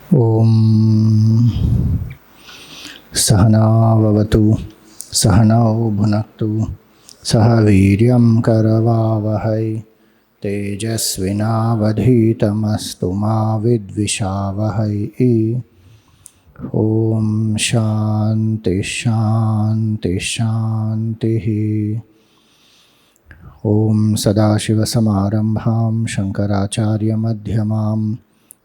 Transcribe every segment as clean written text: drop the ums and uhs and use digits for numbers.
ओम सहनाववतु सहनौ भुनक्तु सह वीर्यं करवावहै तेजस्विनावधीतमस्तु मा विद्विषावहै। ओम शांति शांति शांतिः। ओम सदाशिवसमारम्भां शङ्कराचार्यमध्यमाम्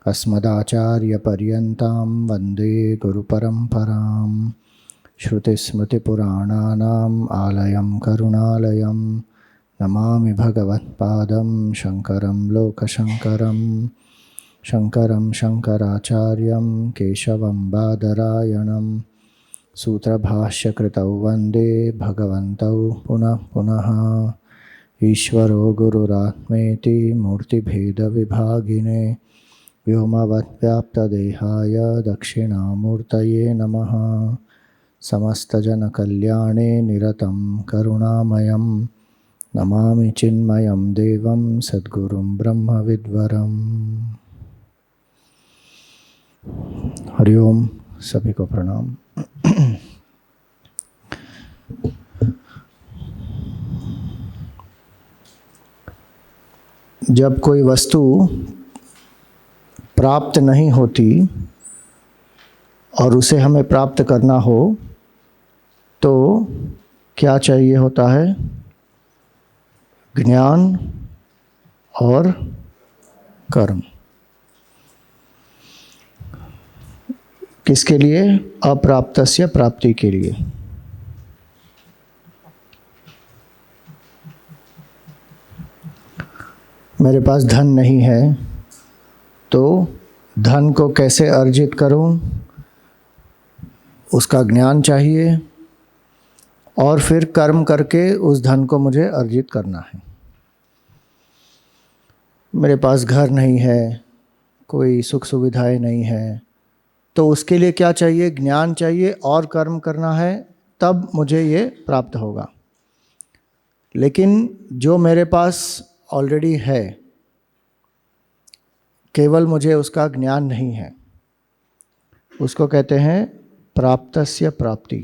अस्मदाचार्यपर्यन्तां वन्दे गुरुपरम्परां। श्रुतिस्मृतिपुराणानाम् आलयं करुणालयं नमामि भगवत्पादं शङ्करं लोकशङ्करं। शङ्करं शङ्कराचार्यं केशवं बादरायणं सूत्रभाष्यकृतौ वन्दे भगवन्तौ पुनः पुनः। ईश्वरो गुरुरात्मेति मूर्तिभेदविभागिने व्योमवद्व्याप्तदेहाय दक्षिणामूर्तये नमः। समस्तजनकल्याणे निरतं करुणामयं नमामि चिन्मयं देवं सद्गुरुं ब्रह्मविद्वरम्। हरिओम, सभी को प्रणाम। जब कोई वस्तु प्राप्त नहीं होती और उसे हमें प्राप्त करना हो तो क्या चाहिए होता है? ज्ञान और कर्म। किसके लिए? अप्राप्तस्य प्राप्ति के लिए। मेरे पास धन नहीं है तो धन को कैसे अर्जित करूं, उसका ज्ञान चाहिए और फिर कर्म करके उस धन को मुझे अर्जित करना है। मेरे पास घर नहीं है, कोई सुख सुविधाएं नहीं है, तो उसके लिए क्या चाहिए? ज्ञान चाहिए और कर्म करना है, तब मुझे ये प्राप्त होगा। लेकिन जो मेरे पास ऑलरेडी है, केवल मुझे उसका ज्ञान नहीं है, उसको कहते हैं प्राप्तस्य प्राप्ति।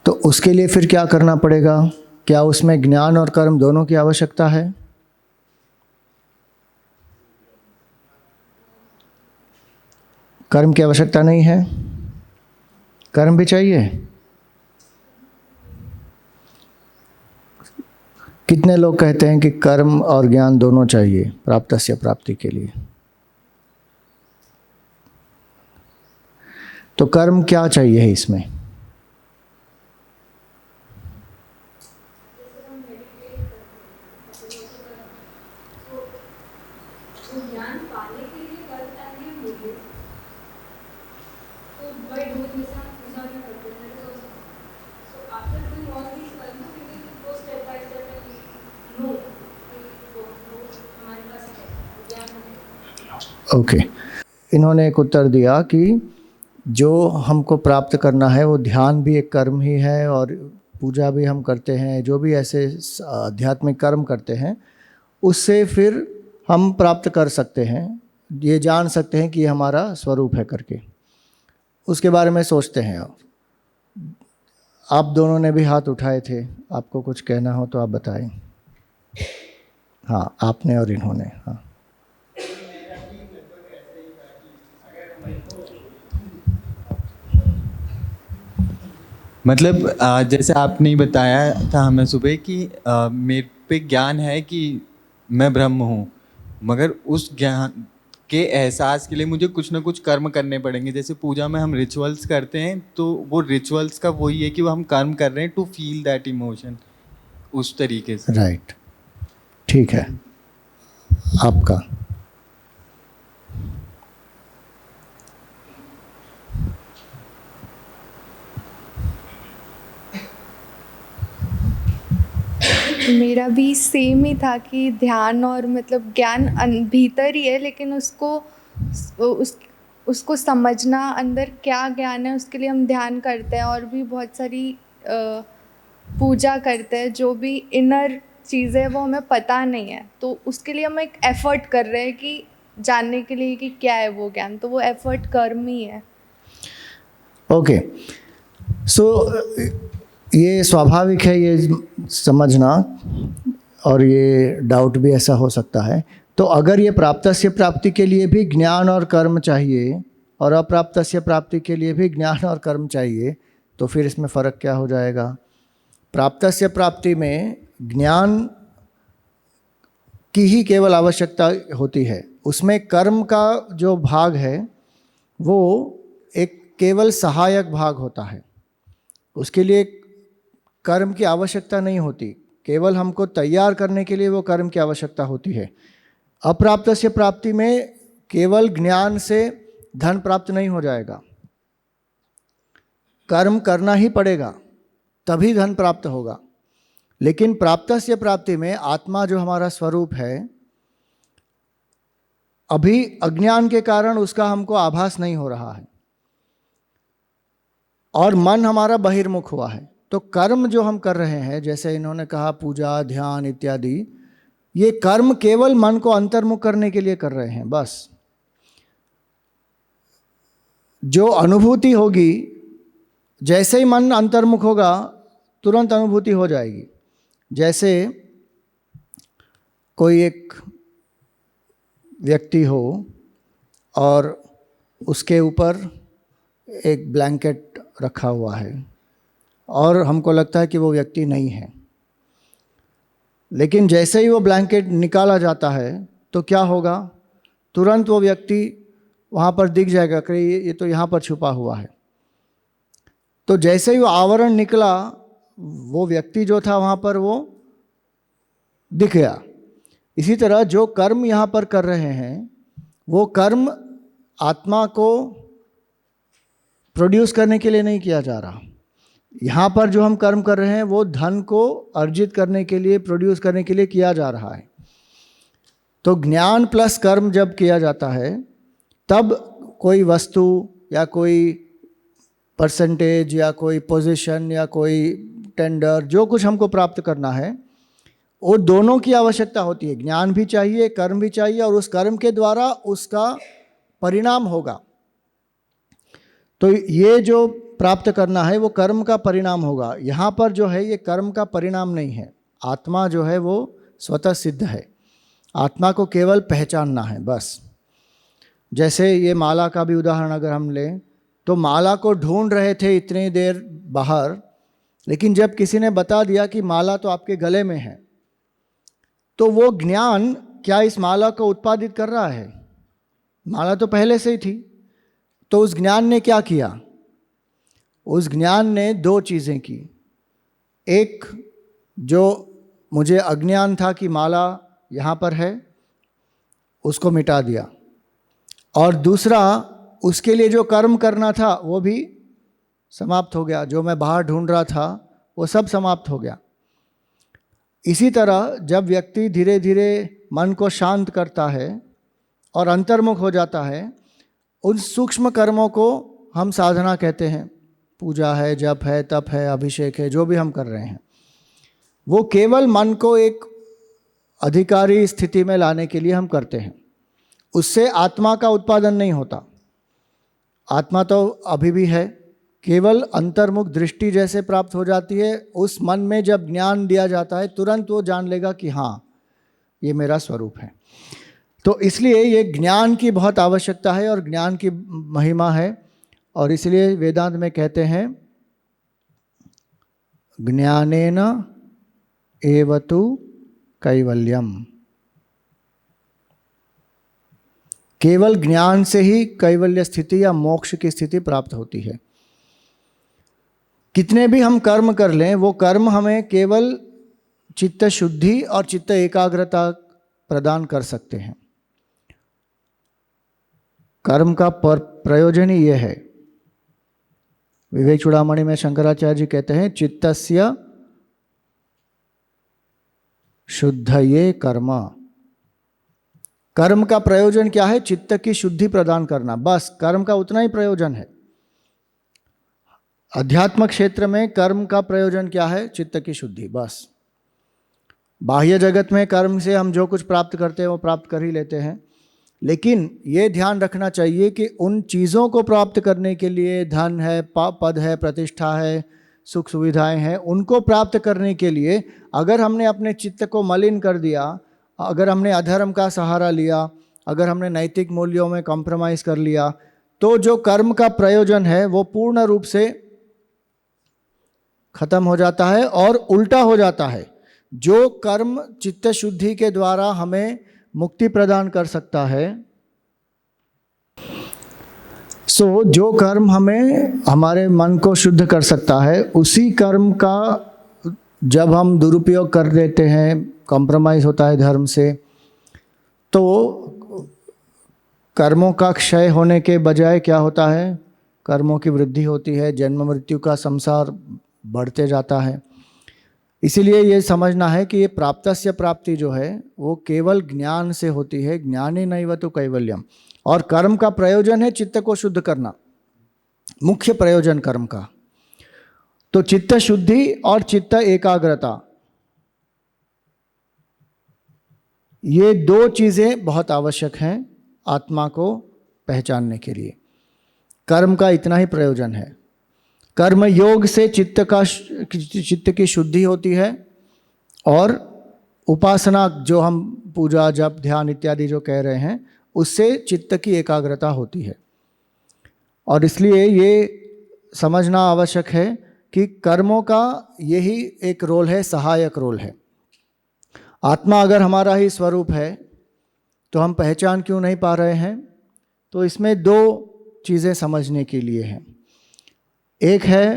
तो उसके लिए फिर क्या करना पड़ेगा? क्या उसमें ज्ञान और कर्म दोनों की आवश्यकता है? कर्म की आवश्यकता नहीं है, कर्म भी चाहिए। कितने लोग कहते हैं कि कर्म और ज्ञान दोनों चाहिए प्राप्तस्य प्राप्ति के लिए? तो कर्म क्या चाहिए इसमें? ओके, इन्होंने एक उत्तर दिया कि जो हमको प्राप्त करना है वो ध्यान भी एक कर्म ही है और पूजा भी हम करते हैं, जो भी ऐसे आध्यात्मिक कर्म करते हैं उससे फिर हम प्राप्त कर सकते हैं, ये जान सकते हैं कि ये हमारा स्वरूप है करके, उसके बारे में सोचते हैं। आप दोनों ने भी हाथ उठाए थे, आपको कुछ कहना हो तो आप बताएं। हाँ, आपने और इन्होंने। हाँ, मतलब जैसे आपने बताया था हमें सुबह कि मेरे पे ज्ञान है कि मैं ब्रह्म हूँ, मगर उस ज्ञान के एहसास के लिए मुझे कुछ ना कुछ कर्म करने पड़ेंगे। जैसे पूजा में हम रिचुअल्स करते हैं तो वो रिचुअल्स का वही है कि वो हम कर्म कर रहे हैं टू फील दैट इमोशन, उस तरीके से। राइट, ठीक है। आपका मेरा भी सेम ही था कि ध्यान और मतलब ज्ञान भीतर ही है, लेकिन उसको समझना अंदर क्या ज्ञान है उसके लिए हम ध्यान करते हैं। और भी बहुत सारी पूजा करते हैं, जो भी इनर चीज़ें वो हमें पता नहीं है, तो उसके लिए हम एक एफर्ट कर रहे हैं कि जानने के लिए कि क्या है वो ज्ञान, तो वो एफर्ट कर्म ही है। ओके, सो ये स्वाभाविक है ये समझना, और ये डाउट भी ऐसा हो सकता है। तो अगर ये प्राप्तस्य प्राप्ति के लिए भी ज्ञान और कर्म चाहिए और अप्राप्तस्य प्राप्ति के लिए भी ज्ञान और कर्म चाहिए, तो फिर इसमें फ़र्क क्या हो जाएगा? प्राप्तस्य प्राप्ति में ज्ञान की ही केवल आवश्यकता होती है, उसमें कर्म का जो भाग है वो एक केवल सहायक भाग होता है, उसके लिए कर्म की आवश्यकता नहीं होती, केवल हमको तैयार करने के लिए वो कर्म की आवश्यकता होती है। अप्राप्तस्य प्राप्ति में केवल ज्ञान से धन प्राप्त नहीं हो जाएगा, कर्म करना ही पड़ेगा तभी धन प्राप्त होगा। लेकिन प्राप्तस्य प्राप्ति में आत्मा जो हमारा स्वरूप है, अभी अज्ञान के कारण उसका हमको आभास नहीं हो रहा है और मन हमारा बहिर्मुख हुआ है। तो कर्म जो हम कर रहे हैं, जैसे इन्होंने कहा पूजा, ध्यान इत्यादि, ये कर्म केवल मन को अंतर्मुख करने के लिए कर रहे हैं बस। जो अनुभूति होगी, जैसे ही मन अंतर्मुख होगा तुरंत अनुभूति हो जाएगी। जैसे कोई एक व्यक्ति हो और उसके ऊपर एक ब्लैंकेट रखा हुआ है और हमको लगता है कि वो व्यक्ति नहीं है, लेकिन जैसे ही वो ब्लैंकेट निकाला जाता है तो क्या होगा? तुरंत वो व्यक्ति वहाँ पर दिख जाएगा कि ये तो यहाँ पर छुपा हुआ है। तो जैसे ही वो आवरण निकला, वो व्यक्ति जो था वहाँ पर वो दिख गया। इसी तरह जो कर्म यहाँ पर कर रहे हैं वो कर्म आत्मा को प्रोड्यूस करने के लिए नहीं किया जा रहा। यहाँ पर जो हम कर्म कर रहे हैं वो धन को अर्जित करने के लिए, प्रोड्यूस करने के लिए किया जा रहा है। तो ज्ञान प्लस कर्म जब किया जाता है तब कोई वस्तु या कोई परसेंटेज या कोई पोजीशन या कोई टेंडर, जो कुछ हमको प्राप्त करना है, वो दोनों की आवश्यकता होती है। ज्ञान भी चाहिए, कर्म भी चाहिए, और उस कर्म के द्वारा उसका परिणाम होगा। तो ये जो प्राप्त करना है वो कर्म का परिणाम होगा। यहाँ पर जो है ये कर्म का परिणाम नहीं है। आत्मा जो है वो स्वतः सिद्ध है, आत्मा को केवल पहचानना है बस। जैसे ये माला का भी उदाहरण अगर हम लें, तो माला को ढूंढ रहे थे इतनी देर बाहर, लेकिन जब किसी ने बता दिया कि माला तो आपके गले में है, तो वो ज्ञान क्या इस माला को उत्पादित कर रहा है? माला तो पहले से ही थी। तो उस ज्ञान ने क्या किया? उस ज्ञान ने दो चीज़ें की। एक, जो मुझे अज्ञान था कि माला यहाँ पर है, उसको मिटा दिया, और दूसरा, उसके लिए जो कर्म करना था वो भी समाप्त हो गया। जो मैं बाहर ढूंढ रहा था वो सब समाप्त हो गया। इसी तरह जब व्यक्ति धीरे धीरे मन को शांत करता है और अंतर्मुख हो जाता है, उन सूक्ष्म कर्मों को हम साधना कहते हैं। पूजा है, जप है, तप है, अभिषेक है, जो भी हम कर रहे हैं, वो केवल मन को एक अधिकारी स्थिति में लाने के लिए हम करते हैं। उससे आत्मा का उत्पादन नहीं होता। आत्मा तो अभी भी है, केवल अंतर्मुख दृष्टि जैसे प्राप्त हो जाती है। उस मन में जब ज्ञान दिया जाता है, तुरंत वो जान लेगा कि हाँ, ये मेरा स्वरूप है। तो इसलिए ये ज्ञान की बहुत आवश्यकता है और ज्ञान की महिमा है, और इसलिए वेदांत में कहते हैं ज्ञानेन एव तु कैवल्यम। केवल ज्ञान से ही कैवल्य स्थिति या मोक्ष की स्थिति प्राप्त होती है। कितने भी हम कर्म कर लें, वो कर्म हमें केवल चित्त शुद्धि और चित्त एकाग्रता प्रदान कर सकते हैं। कर्म का प्रयोजन ही ये है। विवेक चूड़ामणि में शंकराचार्य जी कहते हैं चित्तस्य शुद्धये कर्म। कर्म का प्रयोजन क्या है? चित्त की शुद्धि प्रदान करना, बस कर्म का उतना ही प्रयोजन है। अध्यात्म क्षेत्र में कर्म का प्रयोजन क्या है? चित्त की शुद्धि, बस। बाह्य जगत में कर्म से हम जो कुछ प्राप्त करते हैं वो प्राप्त कर ही लेते हैं, लेकिन ये ध्यान रखना चाहिए कि उन चीज़ों को प्राप्त करने के लिए, धन है, पद है, प्रतिष्ठा है, सुख सुविधाएं हैं, उनको प्राप्त करने के लिए अगर हमने अपने चित्त को मलिन कर दिया, अगर हमने अधर्म का सहारा लिया, अगर हमने नैतिक मूल्यों में कॉम्प्रोमाइज़ कर लिया, तो जो कर्म का प्रयोजन है वो पूर्ण रूप से खत्म हो जाता है और उल्टा हो जाता है। जो कर्म चित्त शुद्धि के द्वारा हमें मुक्ति प्रदान कर सकता है, जो कर्म हमें हमारे मन को शुद्ध कर सकता है, उसी कर्म का जब हम दुरुपयोग कर देते हैं, कॉम्प्रोमाइज़ होता है धर्म से, तो कर्मों का क्षय होने के बजाय क्या होता है? कर्मों की वृद्धि होती है, जन्म मृत्यु का संसार बढ़ते जाता है। इसीलिए ये समझना है कि ये प्राप्तस्य प्राप्ति जो है वो केवल ज्ञान से होती है, ज्ञाने नैव तो कैवल्यम। और कर्म का प्रयोजन है चित्त को शुद्ध करना, मुख्य प्रयोजन कर्म का। तो चित्त शुद्धि और चित्त एकाग्रता, ये दो चीज़ें बहुत आवश्यक हैं आत्मा को पहचानने के लिए। कर्म का इतना ही प्रयोजन है। कर्म योग से चित्त की शुद्धि होती है, और उपासना जो हम पूजा जप ध्यान इत्यादि जो कह रहे हैं, उससे चित्त की एकाग्रता होती है। और इसलिए ये समझना आवश्यक है कि कर्मों का यही एक रोल है, सहायक रोल है। आत्मा अगर हमारा ही स्वरूप है तो हम पहचान क्यों नहीं पा रहे हैं? तो इसमें दो चीज़ें समझने के लिए हैं। एक है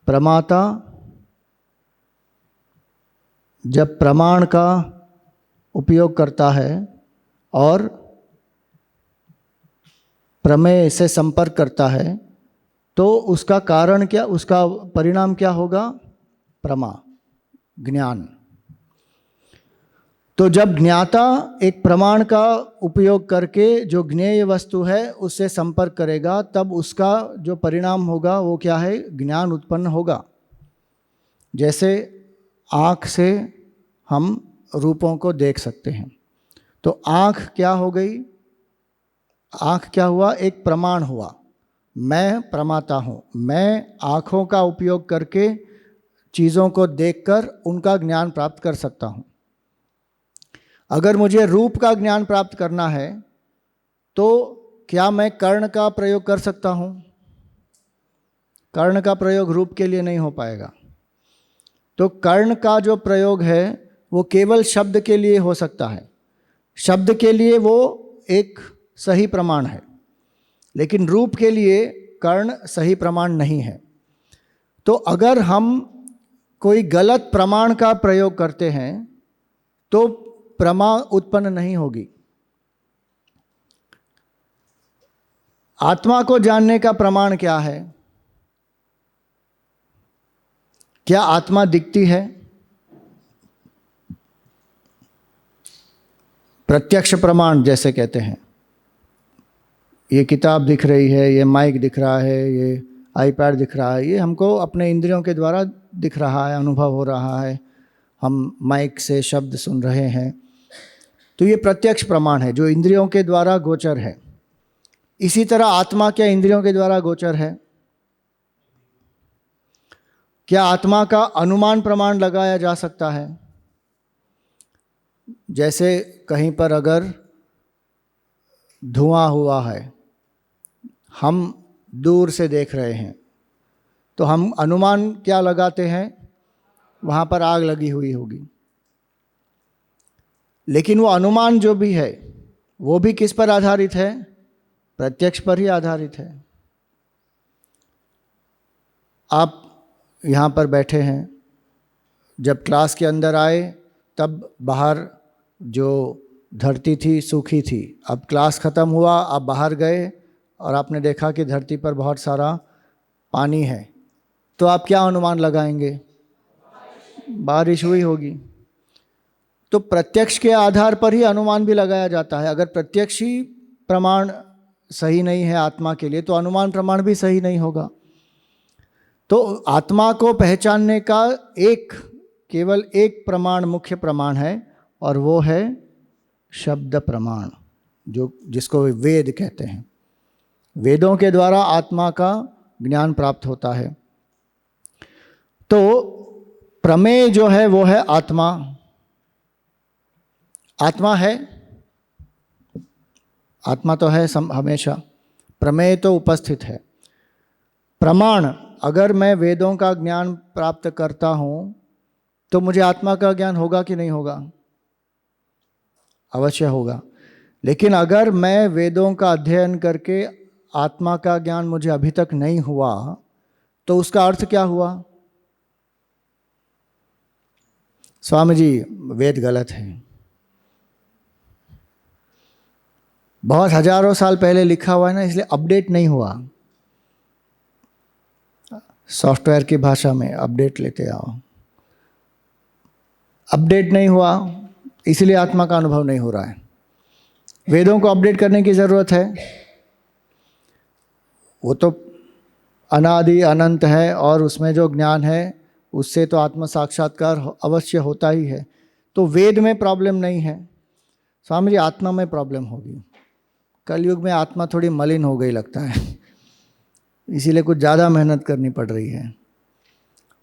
प्रमाता, जब प्रमाण का उपयोग करता है और प्रमेय से संपर्क करता है, तो उसका कारण क्या, उसका परिणाम क्या होगा? प्रमा, ज्ञान। तो जब ज्ञाता एक प्रमाण का उपयोग करके जो ज्ञेय वस्तु है उससे संपर्क करेगा, तब उसका जो परिणाम होगा वो क्या है? ज्ञान उत्पन्न होगा। जैसे आँख से हम रूपों को देख सकते हैं, तो आँख क्या हो गई? आँख क्या हुआ? एक प्रमाण हुआ। मैं प्रमाता हूँ, मैं आँखों का उपयोग करके चीज़ों को देखकर उनका ज्ञान प्राप्त कर सकता हूँ। अगर मुझे रूप का ज्ञान प्राप्त करना है तो क्या मैं कर्ण का प्रयोग कर सकता हूँ? कर्ण का प्रयोग रूप के लिए नहीं हो पाएगा। तो कर्ण का जो प्रयोग है वो केवल शब्द के लिए हो सकता है। शब्द के लिए वो एक सही प्रमाण है, लेकिन रूप के लिए कर्ण सही प्रमाण नहीं है। तो अगर हम कोई गलत प्रमाण का प्रयोग करते हैं तो प्रमा उत्पन्न नहीं होगी। आत्मा को जानने का प्रमाण क्या है? क्या आत्मा दिखती है? प्रत्यक्ष प्रमाण जैसे कहते हैं, ये किताब दिख रही है, ये माइक दिख रहा है, ये आईपैड दिख रहा है, ये हमको अपने इंद्रियों के द्वारा दिख रहा है, अनुभव हो रहा है, हम माइक से शब्द सुन रहे हैं। तो ये प्रत्यक्ष प्रमाण है जो इंद्रियों के द्वारा गोचर है। इसी तरह आत्मा क्या इंद्रियों के द्वारा गोचर है? क्या आत्मा का अनुमान प्रमाण लगाया जा सकता है? जैसे कहीं पर अगर धुआं हुआ है, हम दूर से देख रहे हैं, तो हम अनुमान क्या लगाते हैं? वहाँ पर आग लगी हुई होगी। लेकिन वो अनुमान जो भी है वो भी किस पर आधारित है? प्रत्यक्ष पर ही आधारित है। आप यहाँ पर बैठे हैं, जब क्लास के अंदर आए तब बाहर जो धरती थी सूखी थी। अब क्लास ख़त्म हुआ, आप बाहर गए और आपने देखा कि धरती पर बहुत सारा पानी है, तो आप क्या अनुमान लगाएंगे? बारिश हुई होगी। तो प्रत्यक्ष के आधार पर ही अनुमान भी लगाया जाता है। अगर प्रत्यक्ष ही प्रमाण सही नहीं है आत्मा के लिए, तो अनुमान प्रमाण भी सही नहीं होगा। तो आत्मा को पहचानने का केवल एक प्रमाण, मुख्य प्रमाण है, और वो है शब्द प्रमाण, जिसको वेद कहते हैं। वेदों के द्वारा आत्मा का ज्ञान प्राप्त होता है। तो प्रमेय जो है वो है आत्मा। आत्मा है, आत्मा तो है हमेशा, प्रमेय तो उपस्थित है। प्रमाण, अगर मैं वेदों का ज्ञान प्राप्त करता हूँ तो मुझे आत्मा का ज्ञान होगा कि नहीं होगा? अवश्य होगा। लेकिन अगर मैं वेदों का अध्ययन करके आत्मा का ज्ञान मुझे अभी तक नहीं हुआ, तो उसका अर्थ क्या हुआ? स्वामी जी, वेद गलत है, बहुत हजारों साल पहले लिखा हुआ है ना, इसलिए अपडेट नहीं हुआ। सॉफ्टवेयर की भाषा में अपडेट लेते आओ, अपडेट नहीं हुआ, इसलिए आत्मा का अनुभव नहीं हो रहा है। वेदों को अपडेट करने की ज़रूरत है, वो तो अनादि अनंत है, और उसमें जो ज्ञान है उससे तो आत्म साक्षात्कार अवश्य होता ही है। तो वेद में प्रॉब्लम नहीं है स्वामी जी, आत्मा में प्रॉब्लम होगी। कलयुग में आत्मा थोड़ी मलिन हो गई लगता है, इसीलिए कुछ ज़्यादा मेहनत करनी पड़ रही है।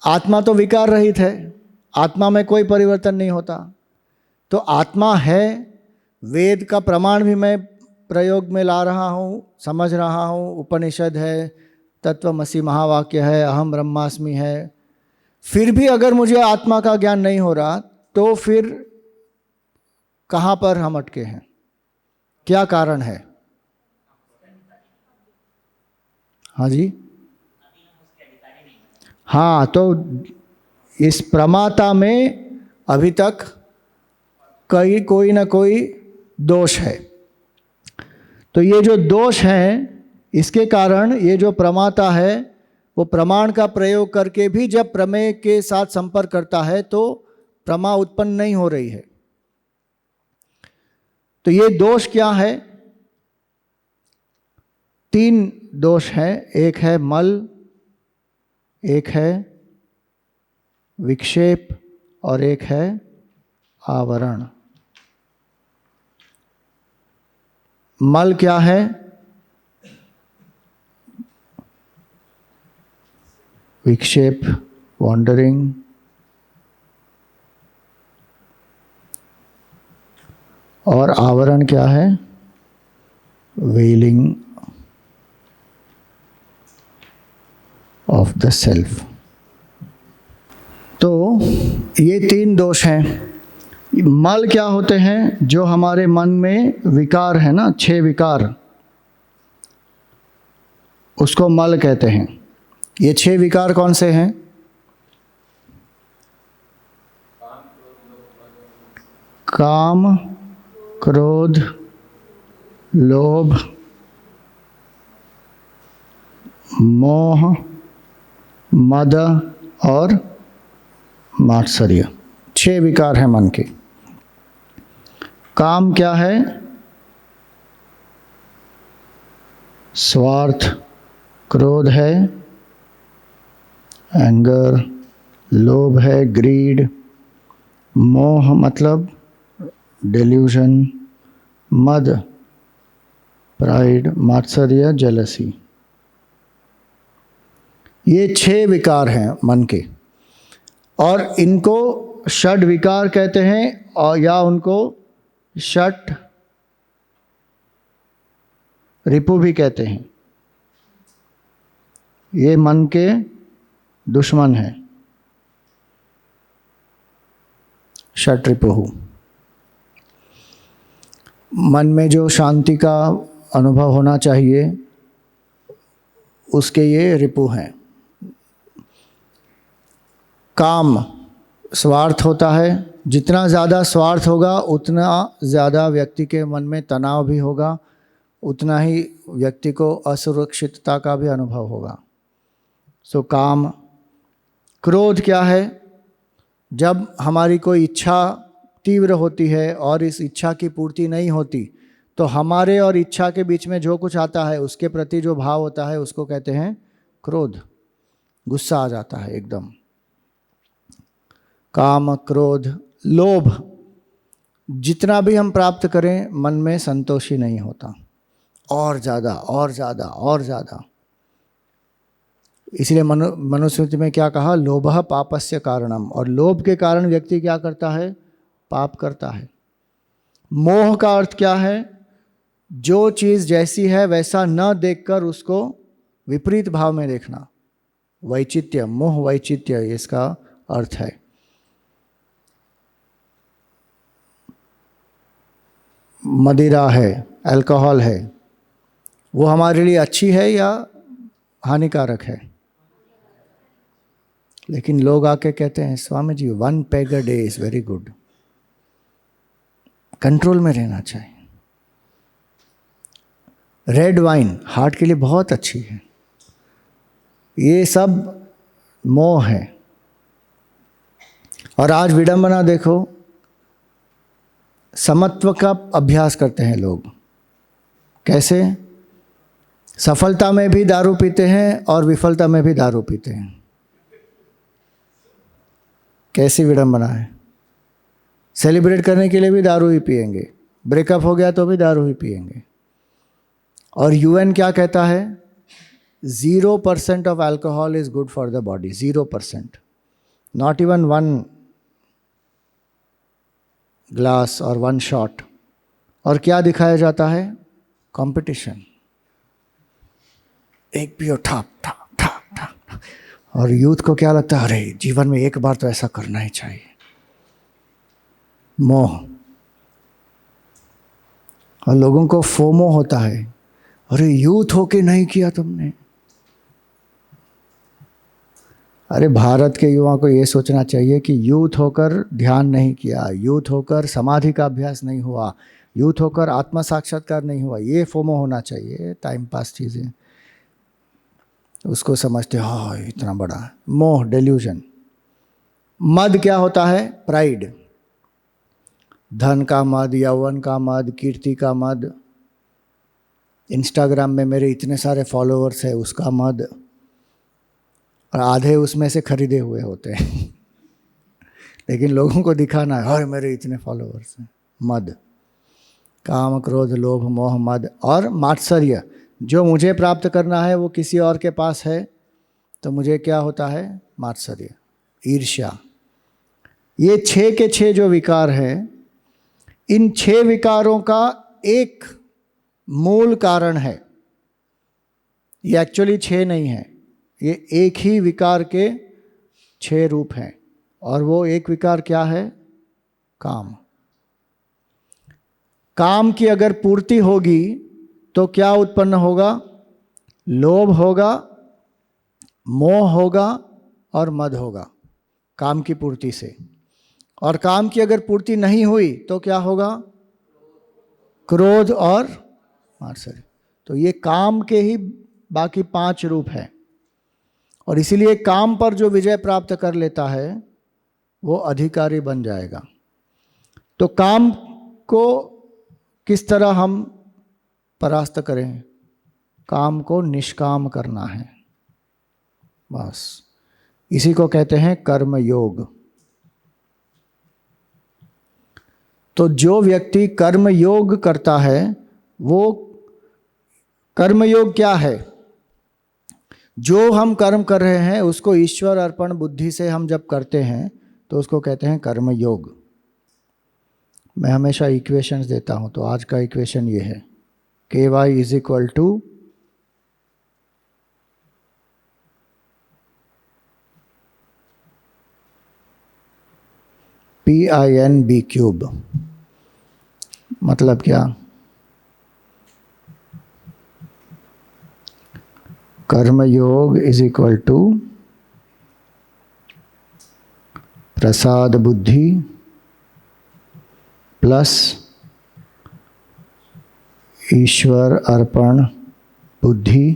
आत्मा तो विकार रहित है, आत्मा में कोई परिवर्तन नहीं होता। तो आत्मा है, वेद का प्रमाण भी मैं प्रयोग में ला रहा हूँ, समझ रहा हूँ। उपनिषद है, तत्वमसि महावाक्य है, अहम ब्रह्मास्मि है। फिर भी अगर मुझे आत्मा का ज्ञान नहीं हो रहा, तो फिर कहाँ पर हम अटके हैं? क्या कारण है? हाँ जी, हाँ, तो इस प्रमाता में अभी तक कोई ना कोई दोष है। तो ये जो दोष है, इसके कारण ये जो प्रमाता है वो प्रमाण का प्रयोग करके भी जब प्रमेय के साथ संपर्क करता है तो प्रमा उत्पन्न नहीं हो रही है। तो ये दोष क्या है? 3 दोष हैं। एक है मल, एक है विक्षेप, और एक है आवरण। मल क्या है? विक्षेप, वॉन्डरिंग। और आवरण क्या है? वेलिंग ऑफ द सेल्फ। तो ये 3 दोष हैं। मल क्या होते हैं? जो हमारे मन में विकार है ना, 6 विकार, उसको मल कहते हैं। ये 6 विकार कौन से हैं? काम, क्रोध, लोभ, मोह, मद और मात्सर्य। 6 विकार हैं मन के। काम क्या है? स्वार्थ। क्रोध है एंगर। लोभ है ग्रीड। मोह मतलब डेल्यूजन। मद प्राइड। मात्सर्य जेलसी। ये 6 विकार हैं मन के, और इनको षड विकार कहते हैं, और या उनको षट रिपु भी कहते हैं। ये मन के दुश्मन हैं, षट रिपुहु। मन में जो शांति का अनुभव होना चाहिए उसके ये रिपु हैं। काम स्वार्थ होता है। जितना ज़्यादा स्वार्थ होगा उतना ज़्यादा व्यक्ति के मन में तनाव भी होगा, उतना ही व्यक्ति को असुरक्षितता का भी अनुभव होगा। सो काम। क्रोध क्या है? जब हमारी कोई इच्छा तीव्र होती है और इस इच्छा की पूर्ति नहीं होती, तो हमारे और इच्छा के बीच में जो कुछ आता है उसके प्रति जो भाव होता है उसको कहते हैं क्रोध। गुस्सा आ जाता है एकदम। काम, क्रोध, लोभ, जितना भी हम प्राप्त करें मन में संतोषी नहीं होता, और ज़्यादा और ज़्यादा और ज़्यादा। इसलिए मनुस्मृति में क्या कहा, लोभः पापस्य कारणम। और लोभ के कारण व्यक्ति क्या करता है, पाप करता है। मोह का अर्थ क्या है, जो चीज़ जैसी है वैसा न देखकर उसको विपरीत भाव में देखना। वैचित्य, मोह वैचित्य इसका अर्थ है। मदिरा है, अल्कोहल है, वो हमारे लिए अच्छी है या हानिकारक है? लेकिन लोग आके कहते हैं Swami ji 1 peg a day is very good. Control में रहना चाहिए। रेड वाइन हार्ट के लिए बहुत अच्छी है। ये सब मोह है। और आज विडंबना देखो, समत्व का अभ्यास करते हैं लोग। कैसे? सफलता में भी दारू पीते हैं और विफलता में भी दारू पीते हैं। कैसी विडंबना है। सेलिब्रेट करने के लिए भी दारू ही पिएंगे, ब्रेकअप हो गया तो भी दारू ही पिएंगे। और यूएन क्या कहता है, 0% of alcohol is good for the body. 0%, not even 1 glass और 1 शॉट। और क्या दिखाया जाता है, कंपटीशन। एक पियो, ठाप ठाप ठाप ठाप। और यूथ को क्या लगता है, अरे जीवन में एक बार तो ऐसा करना ही चाहिए। मोह। और लोगों को फोमो होता है, अरे यूथ होके नहीं किया तुमने। अरे भारत के युवाओं को ये सोचना चाहिए कि यूथ होकर ध्यान नहीं किया, यूथ होकर समाधि का अभ्यास नहीं हुआ, यूथ होकर आत्मा साक्षात्कार नहीं हुआ, ये फोमो होना चाहिए। टाइम पास चीज़ें उसको समझते, हाँ इतना बड़ा मोह, डेल्यूजन। मद क्या होता है, प्राइड। धन का मद, यौवन का मद, कीर्ति का मद, इंस्टाग्राम में मेरे इतने सारे फॉलोअर्स है उसका मद। और आधे उसमें से खरीदे हुए होते हैं लेकिन लोगों को दिखाना है, अरे मेरे इतने फॉलोअर्स हैं। मद, काम, क्रोध, लोभ, मोह, मद। और मात्सर्य, जो मुझे प्राप्त करना है वो किसी और के पास है तो मुझे क्या होता है, मात्सर्य, ईर्ष्या। ये 6 के 6 जो विकार हैं, इन 6 विकारों का एक मूल कारण है। ये एक्चुअली 6 नहीं है, ये एक ही विकार के 6 रूप हैं। और वो एक विकार क्या है, काम। काम की अगर पूर्ति होगी तो क्या उत्पन्न होगा, लोभ होगा, मोह होगा और मद होगा, काम की पूर्ति से। और काम की अगर पूर्ति नहीं हुई तो क्या होगा, क्रोध और मात्सर्य। तो ये काम के ही बाकी 5 रूप हैं। और इसीलिए काम पर जो विजय प्राप्त कर लेता है वो अधिकारी बन जाएगा। तो काम को किस तरह हम परास्त करें, काम को निष्काम करना है, बस। इसी को कहते हैं कर्म योग। तो जो व्यक्ति कर्म योग करता है, वो कर्म योग क्या है, जो हम कर्म कर रहे हैं उसको ईश्वर अर्पण बुद्धि से हम जब करते हैं तो उसको कहते हैं कर्म योग। मैं हमेशा इक्वेशंस देता हूं, तो आज का इक्वेशन ये है, KY is equal to PINB cube. मतलब क्या, कर्म योग इज इक्वल टू प्रसाद बुद्धि प्लस ईश्वर अर्पण बुद्धि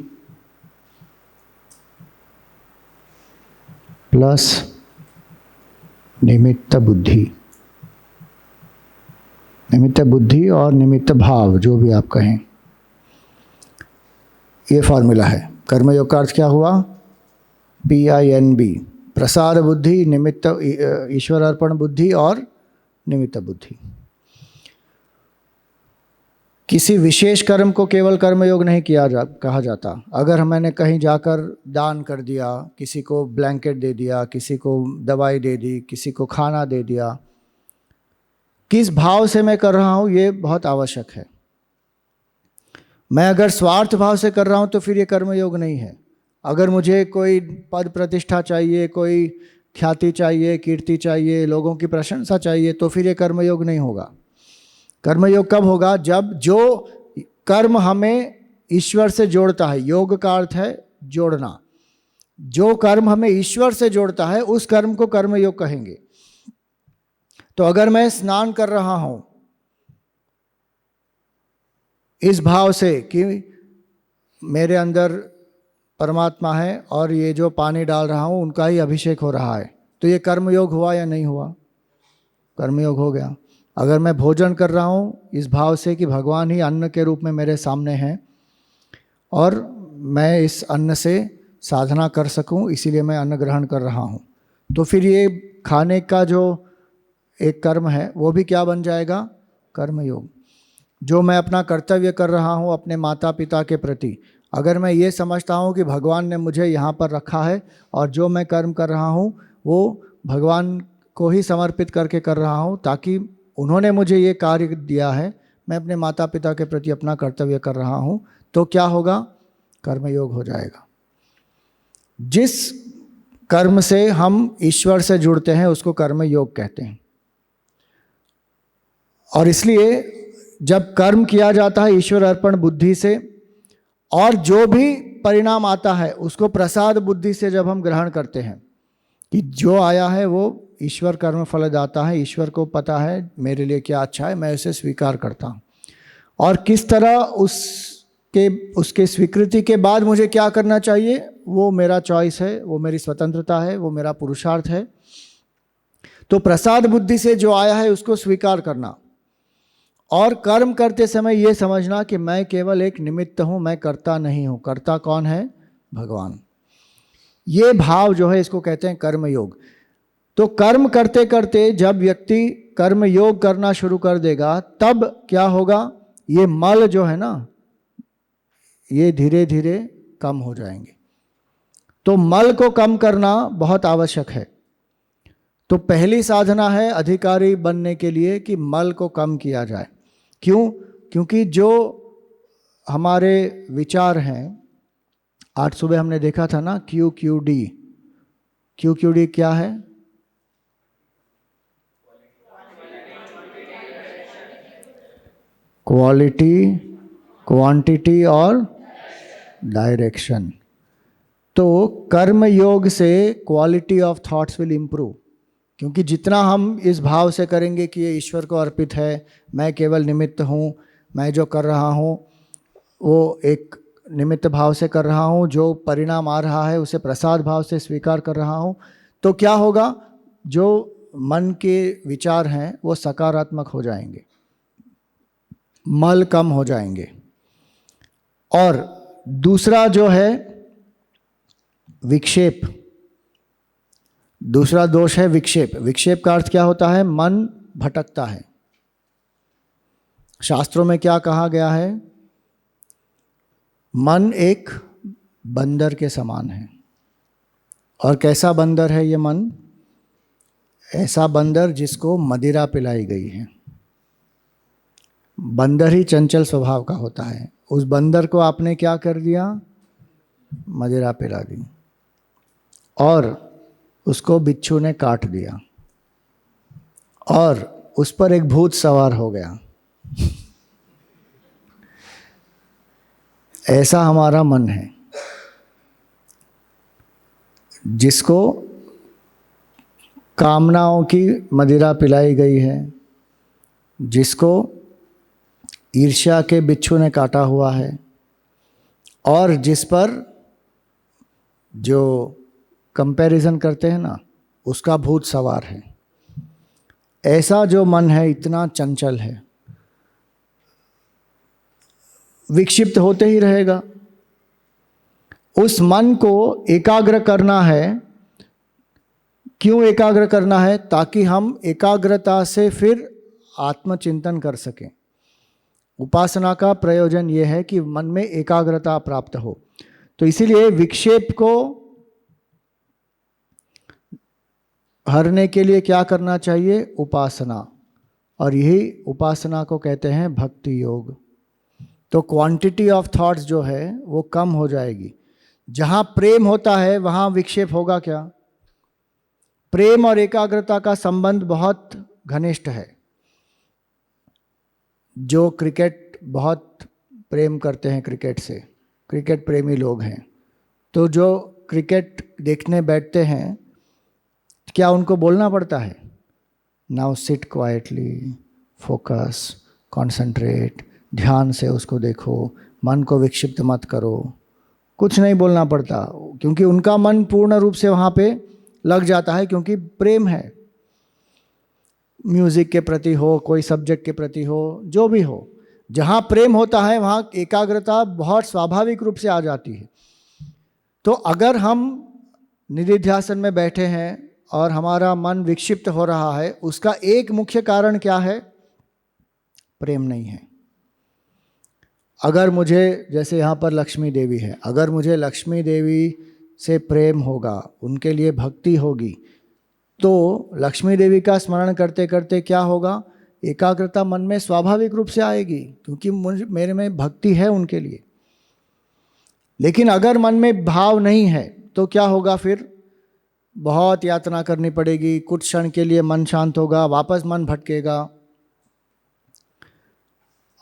प्लस निमित्त बुद्धि। निमित्त बुद्धि और निमित्त भाव, जो भी आप कहें, ये फॉर्मूला है। कर्मयोग का अर्थ क्या हुआ? PINB, प्रसाद बुद्धि, निमित्त ईश्वर अर्पण बुद्धि और निमित्त बुद्धि। किसी विशेष कर्म को केवल कर्मयोग नहीं कहा जाता। अगर मैंने कहीं जाकर दान कर दिया, किसी को ब्लैंकेट दे दिया, किसी को दवाई दे दी, किसी को खाना दे दिया, किस भाव से मैं कर रहा हूँ ये बहुत आवश्यक है। मैं अगर स्वार्थ भाव से कर रहा हूँ तो फिर ये कर्मयोग नहीं है। अगर मुझे कोई पद प्रतिष्ठा चाहिए, कोई ख्याति चाहिए, कीर्ति चाहिए, लोगों की प्रशंसा चाहिए, तो फिर ये कर्मयोग नहीं होगा। कर्मयोग कब होगा? जब जो कर्म हमें ईश्वर से जोड़ता है, योग का अर्थ है जोड़ना, जो कर्म हमें ईश्वर से जोड़ता है उस कर्म को कर्मयोग कहेंगे। तो अगर मैं स्नान कर रहा हूं इस भाव से कि मेरे अंदर परमात्मा है और ये जो पानी डाल रहा हूं उनका ही अभिषेक हो रहा है, तो ये कर्मयोग हुआ या नहीं हुआ? कर्मयोग हो गया। अगर मैं भोजन कर रहा हूँ इस भाव से कि भगवान ही अन्न के रूप में मेरे सामने हैं और मैं इस अन्न से साधना कर सकूँ, इसीलिए मैं अन्न ग्रहण कर रहा हूँ, तो फिर ये खाने का जो एक कर्म है वो भी क्या बन जाएगा? कर्मयोग। जो मैं अपना कर्तव्य कर रहा हूँ अपने माता पिता के प्रति, अगर मैं ये समझता हूँ कि भगवान ने मुझे यहाँ पर रखा है और जो मैं कर्म कर रहा हूँ वो भगवान को ही समर्पित करके कर रहा हूँ, ताकि उन्होंने मुझे ये कार्य दिया है, मैं अपने माता पिता के प्रति अपना कर्तव्य कर रहा हूँ, तो क्या होगा? कर्मयोग हो जाएगा। जिस कर्म से हम ईश्वर से जुड़ते हैं उसको कर्मयोग कहते हैं। और इसलिए जब कर्म किया जाता है ईश्वर अर्पण बुद्धि से, और जो भी परिणाम आता है उसको प्रसाद बुद्धि से जब हम ग्रहण करते हैं कि जो आया है वो ईश्वर कर्म फलदाता है, ईश्वर को पता है मेरे लिए क्या अच्छा है, मैं उसे स्वीकार करता हूँ। और किस तरह उसके स्वीकृति के बाद मुझे क्या करना चाहिए वो मेरा चॉइस है, वो मेरी स्वतंत्रता है, वो मेरा पुरुषार्थ है। तो प्रसाद बुद्धि से जो आया है उसको स्वीकार करना, और कर्म करते समय ये समझना कि मैं केवल एक निमित्त हूँ, मैं कर्ता नहीं हूँ। कर्ता कौन है? भगवान। ये भाव जो है इसको कहते हैं कर्मयोग। तो कर्म करते करते जब व्यक्ति कर्म योग करना शुरू कर देगा तब क्या होगा? ये मल जो है ना ये धीरे धीरे कम हो जाएंगे। तो मल को कम करना बहुत आवश्यक है। तो पहली साधना है अधिकारी बनने के लिए कि मल को कम किया जाए। क्यों? क्योंकि जो हमारे विचार हैं, आज सुबह हमने देखा था ना QQD। QQD क्या है? क्वालिटी, क्वांटिटी और डायरेक्शन। तो कर्म योग से quality of thoughts will improve, क्योंकि जितना हम इस भाव से करेंगे कि ये ईश्वर को अर्पित है, मैं केवल निमित्त हूँ, मैं जो कर रहा हूँ वो एक निमित्त भाव से कर रहा हूँ, जो परिणाम आ रहा है उसे प्रसाद भाव से स्वीकार कर रहा हूँ, तो क्या होगा? जो मन के विचार हैं वो सकारात्मक हो जाएंगे, मल कम हो जाएंगे। और दूसरा जो है विक्षेप, दूसरा दोष है विक्षेप। विक्षेप का अर्थ क्या होता है? मन भटकता है। शास्त्रों में क्या कहा गया है? मन एक बंदर के समान है। और कैसा बंदर है ये मन? ऐसा बंदर जिसको मदिरा पिलाई गई है। बंदर ही चंचल स्वभाव का होता है। उस बंदर को आपने क्या कर दिया? मदिरा पिला दी और उसको बिच्छू ने काट दिया और उस पर एक भूत सवार हो गया। ऐसा हमारा मन है जिसको कामनाओं की मदिरा पिलाई गई है, जिसको ईर्ष्या के बिच्छू ने काटा हुआ है और जिस पर जो कंपैरिजन करते हैं ना उसका भूत सवार है। ऐसा जो मन है इतना चंचल है, विक्षिप्त होते ही रहेगा। उस मन को एकाग्र करना है। क्यों एकाग्र करना है? ताकि हम एकाग्रता से फिर आत्मचिंतन कर सकें। उपासना का प्रयोजन यह है कि मन में एकाग्रता प्राप्त हो। तो इसीलिए विक्षेप को हरने के लिए क्या करना चाहिए? उपासना। और यही उपासना को कहते हैं भक्ति योग। तो क्वांटिटी ऑफ थॉट्स जो है वो कम हो जाएगी। जहाँ प्रेम होता है वहाँ विक्षेप होगा क्या? प्रेम और एकाग्रता का संबंध बहुत घनिष्ठ है। जो क्रिकेट बहुत प्रेम करते हैं क्रिकेट से, क्रिकेट प्रेमी लोग हैं, तो जो क्रिकेट देखने बैठते हैं, क्या उनको बोलना पड़ता है? Now sit quietly, focus, concentrate, ध्यान से उसको देखो, मन को विक्षिप्त मत करो। कुछ नहीं बोलना पड़ता, क्योंकि उनका मन पूर्ण रूप से वहाँ पे लग जाता है, क्योंकि प्रेम है। म्यूज़िक के प्रति हो, कोई सब्जेक्ट के प्रति हो, जो भी हो, जहाँ प्रेम होता है वहाँ एकाग्रता बहुत स्वाभाविक रूप से आ जाती है। तो अगर हम निधिध्यासन में बैठे हैं और हमारा मन विक्षिप्त हो रहा है, उसका एक मुख्य कारण क्या है? प्रेम नहीं है। अगर मुझे, जैसे यहाँ पर लक्ष्मी देवी है, अगर मुझे लक्ष्मी देवी से प्रेम होगा, उनके लिए भक्ति होगी, तो लक्ष्मी देवी का स्मरण करते करते क्या होगा? एकाग्रता मन में स्वाभाविक रूप से आएगी, क्योंकि मेरे में भक्ति है उनके लिए। लेकिन अगर मन में भाव नहीं है तो क्या होगा? फिर बहुत यातना करनी पड़ेगी। कुछ क्षण के लिए मन शांत होगा, वापस मन भटकेगा।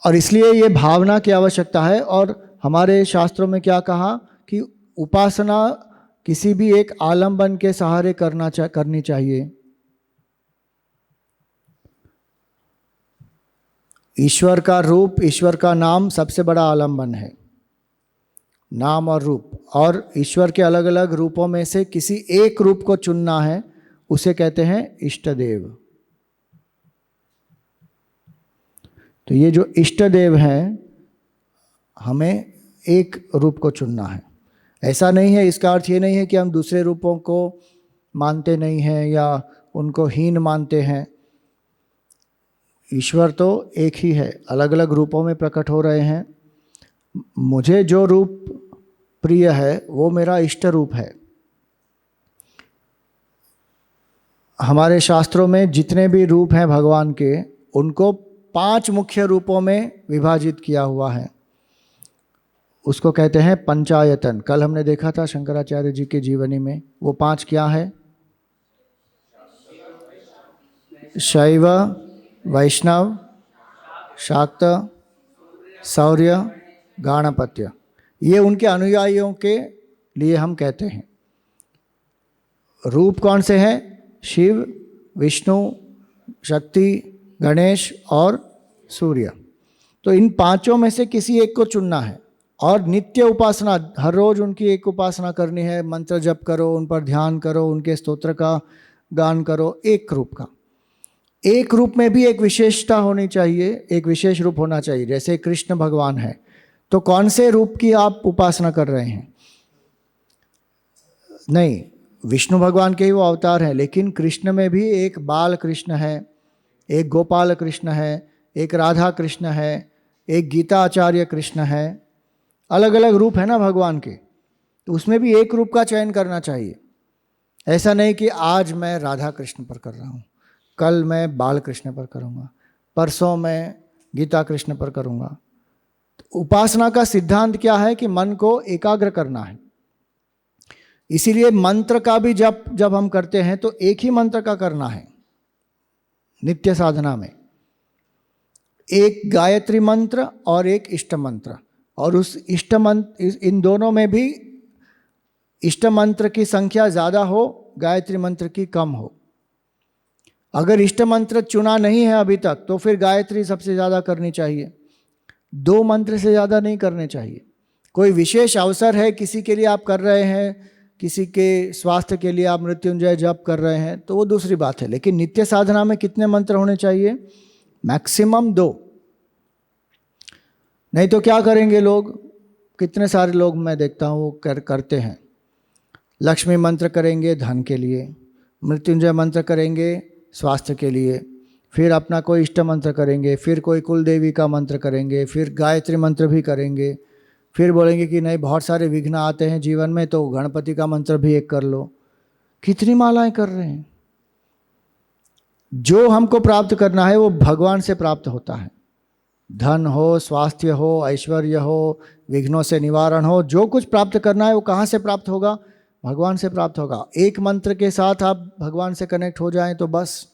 और इसलिए ये भावना की आवश्यकता है। और हमारे शास्त्रों में क्या कहा कि उपासना किसी भी एक आलंबन के सहारे करनी चाहिए। ईश्वर का रूप, ईश्वर का नाम सबसे बड़ा आलंबन है, नाम और रूप। और ईश्वर के अलग अलग रूपों में से किसी एक रूप को चुनना है, उसे कहते हैं इष्ट देव। तो ये जो इष्ट देव हैं, हमें एक रूप को चुनना है। ऐसा नहीं है, इसका अर्थ ये नहीं है कि हम दूसरे रूपों को मानते नहीं हैं या उनको हीन मानते हैं। ईश्वर तो एक ही है, अलग अलग रूपों में प्रकट हो रहे हैं। मुझे जो रूप प्रिय है वो मेरा इष्ट रूप है। हमारे शास्त्रों में जितने भी रूप हैं भगवान के, उनको 5 मुख्य रूपों में विभाजित किया हुआ है। उसको कहते हैं पंचायतन। कल हमने देखा था शंकराचार्य जी की जीवनी में, वो 5 क्या है? शैव, वैष्णव, शाक्त, शौर्य, गाणपत्य। ये उनके अनुयायियों के लिए हम कहते हैं। रूप कौन से हैं? शिव, विष्णु, शक्ति, गणेश और सूर्य। तो इन 5 में से किसी एक को चुनना है। और नित्य उपासना, हर रोज उनकी एक उपासना करनी है। मंत्र जप करो, उन पर ध्यान करो, उनके स्तोत्र का गान करो। एक रूप का, एक रूप में भी एक विशेषता होनी चाहिए, एक विशेष रूप होना चाहिए। जैसे कृष्ण भगवान है, तो कौन से रूप की आप उपासना कर रहे हैं? नहीं, विष्णु भगवान के ही वो अवतार हैं, लेकिन कृष्ण में भी एक बाल कृष्ण है, एक गोपाल कृष्ण है, एक राधा कृष्ण है, एक गीता आचार्य कृष्ण है। अलग अलग रूप है ना भगवान के, तो उसमें भी एक रूप का चयन करना चाहिए। ऐसा नहीं कि आज मैं राधा कृष्ण पर कर रहा हूँ, कल मैं बाल कृष्ण पर करूँगा, परसों मैं गीता कृष्ण पर करूँगा। तो उपासना का सिद्धांत क्या है कि मन को एकाग्र करना है। इसीलिए मंत्र का भी जब हम करते हैं तो एक ही मंत्र का करना है। नित्य साधना में एक गायत्री मंत्र और एक इष्ट मंत्र, और उस इष्ट मंत्र, इन दोनों में भी इष्ट मंत्र की संख्या ज़्यादा हो, गायत्री मंत्र की कम हो। अगर इष्ट मंत्र चुना नहीं है अभी तक, तो फिर गायत्री सबसे ज़्यादा करनी चाहिए। 2 मंत्र से ज़्यादा नहीं करने चाहिए। कोई विशेष अवसर है, किसी के लिए आप कर रहे हैं, किसी के स्वास्थ्य के लिए आप मृत्युंजय जप कर रहे हैं, तो वो दूसरी बात है। लेकिन नित्य साधना में कितने मंत्र होने चाहिए? मैक्सिमम 2। नहीं तो क्या करेंगे लोग, कितने सारे लोग मैं देखता हूँ वो करते हैं। लक्ष्मी मंत्र करेंगे धन के लिए, मृत्युंजय मंत्र करेंगे स्वास्थ्य के लिए, फिर अपना कोई इष्ट मंत्र करेंगे, फिर कोई कुल देवी का मंत्र करेंगे, फिर गायत्री मंत्र भी करेंगे, फिर बोलेंगे कि नहीं बहुत सारे विघ्न आते हैं जीवन में तो गणपति का मंत्र भी एक कर लो। कितनी मालाएं कर रहे हैं। जो हमको प्राप्त करना है वो भगवान से प्राप्त होता है। धन हो, स्वास्थ्य हो, ऐश्वर्य हो, विघ्नों से निवारण हो, जो कुछ प्राप्त करना है वो कहाँ से प्राप्त होगा? भगवान से प्राप्त होगा। एक मंत्र के साथ आप भगवान से कनेक्ट हो जाएं तो बस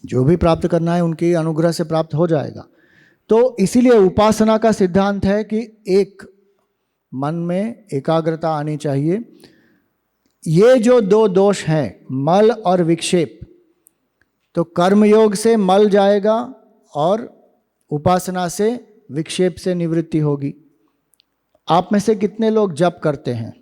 जो भी प्राप्त करना है उनकी अनुग्रह से प्राप्त हो जाएगा। तो इसीलिए उपासना का सिद्धांत है कि एक मन में एकाग्रता आनी चाहिए। ये जो दो दोष हैं, मल और विक्षेप, तो कर्मयोग से मल जाएगा और उपासना से विक्षेप से निवृत्ति होगी। आप में से कितने लोग जप करते हैं?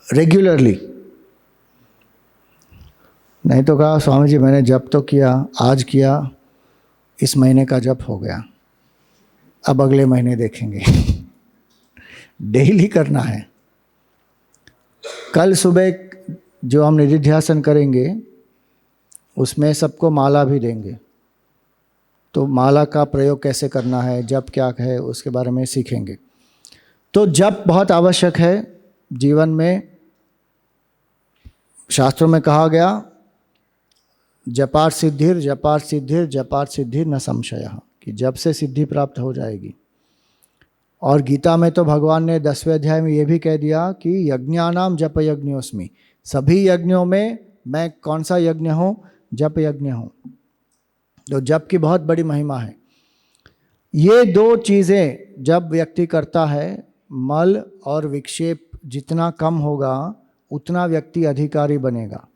रेगुलरली? नहीं तो कहा स्वामी जी मैंने जप तो किया, आज किया, इस महीने का जप हो गया, अब अगले महीने देखेंगे। डेली करना है। कल सुबह जो हम निधिध्यासन करेंगे उसमें सबको माला भी देंगे, तो माला का प्रयोग कैसे करना है, जप क्या है, उसके बारे में सीखेंगे। तो जप बहुत आवश्यक है जीवन में। शास्त्रों में कहा गया जपार्थ सिद्धिर जपार्थ सिद्धिर जपार्थ सिद्धिर न संशयः, कि जप से सिद्धि प्राप्त हो जाएगी। और गीता में तो भगवान ने 10वें अध्याय में ये भी कह दिया कि यज्ञानाम जप यज्ञोस्मि, सभी यज्ञों में मैं कौन सा यज्ञ हूँ? जप यज्ञ हूँ। तो जप की बहुत बड़ी महिमा है। ये दो चीज़ें जब व्यक्ति करता है, मल और विक्षेप जितना कम होगा उतना व्यक्ति अधिकारी बनेगा।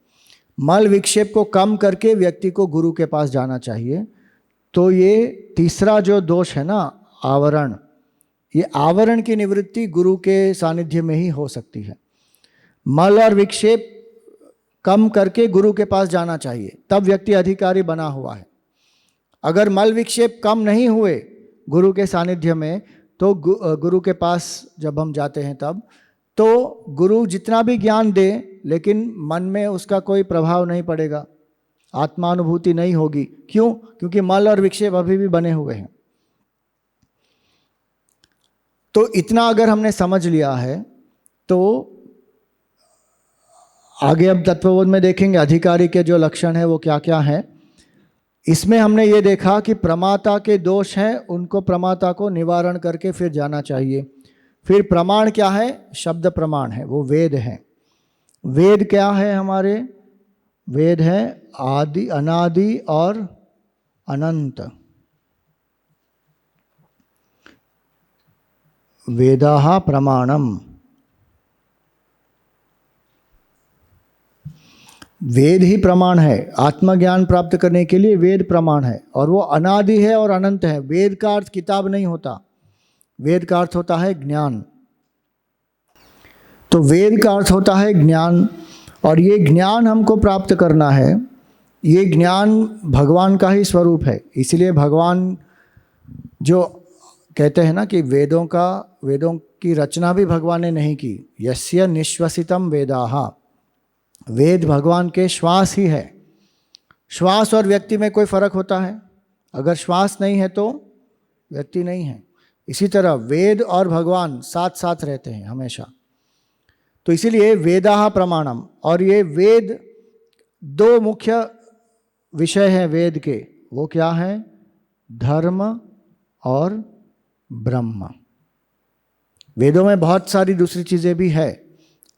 मल विक्षेप को कम करके व्यक्ति को गुरु के पास जाना चाहिए। तो ये तीसरा जो दोष है ना, आवरण, ये आवरण की निवृत्ति गुरु के सानिध्य में ही हो सकती है। मल और विक्षेप कम करके गुरु के पास जाना चाहिए, तब व्यक्ति अधिकारी बना हुआ है। अगर मल विक्षेप कम नहीं हुए गुरु के सानिध्य में, तो गुरु के पास जब हम जाते हैं तब तो गुरु जितना भी ज्ञान दे लेकिन मन में उसका कोई प्रभाव नहीं पड़ेगा, आत्मानुभूति नहीं होगी। क्यों? क्योंकि मल और विक्षेप अभी भी बने हुए हैं। तो इतना अगर हमने समझ लिया है तो आगे अब तत्वबोध में देखेंगे अधिकारी के जो लक्षण है वो क्या क्या है। इसमें हमने ये देखा कि प्रमाता के दोष हैं, उनको प्रमाता को निवारण करके फिर जाना चाहिए। फिर प्रमाण क्या है? शब्द प्रमाण है, वो वेद है। वेद क्या है हमारे? वेद है आदि, अनादि और अनंत। वेदाः प्रमाणम, वेद ही प्रमाण है। आत्मज्ञान प्राप्त करने के लिए वेद प्रमाण है, और वो अनादि है और अनंत है। वेद का अर्थ किताब नहीं होता, वेद का अर्थ होता है ज्ञान। तो वेद का अर्थ होता है ज्ञान, और ये ज्ञान हमको प्राप्त करना है। ये ज्ञान भगवान का ही स्वरूप है। इसलिए भगवान जो कहते हैं ना कि वेदों की रचना भी भगवान ने नहीं की। यस्य निश्वसितम वेदाः, वेद भगवान के श्वास ही है। श्वास और व्यक्ति में कोई फर्क होता है? अगर श्वास नहीं है तो व्यक्ति नहीं है। इसी तरह वेद और भगवान साथ साथ रहते हैं हमेशा। तो इसीलिए वेदाः प्रमाणम, और ये वेद दो मुख्य विषय हैं वेद के। वो क्या है? धर्म और ब्रह्म। वेदों में बहुत सारी दूसरी चीज़ें भी है,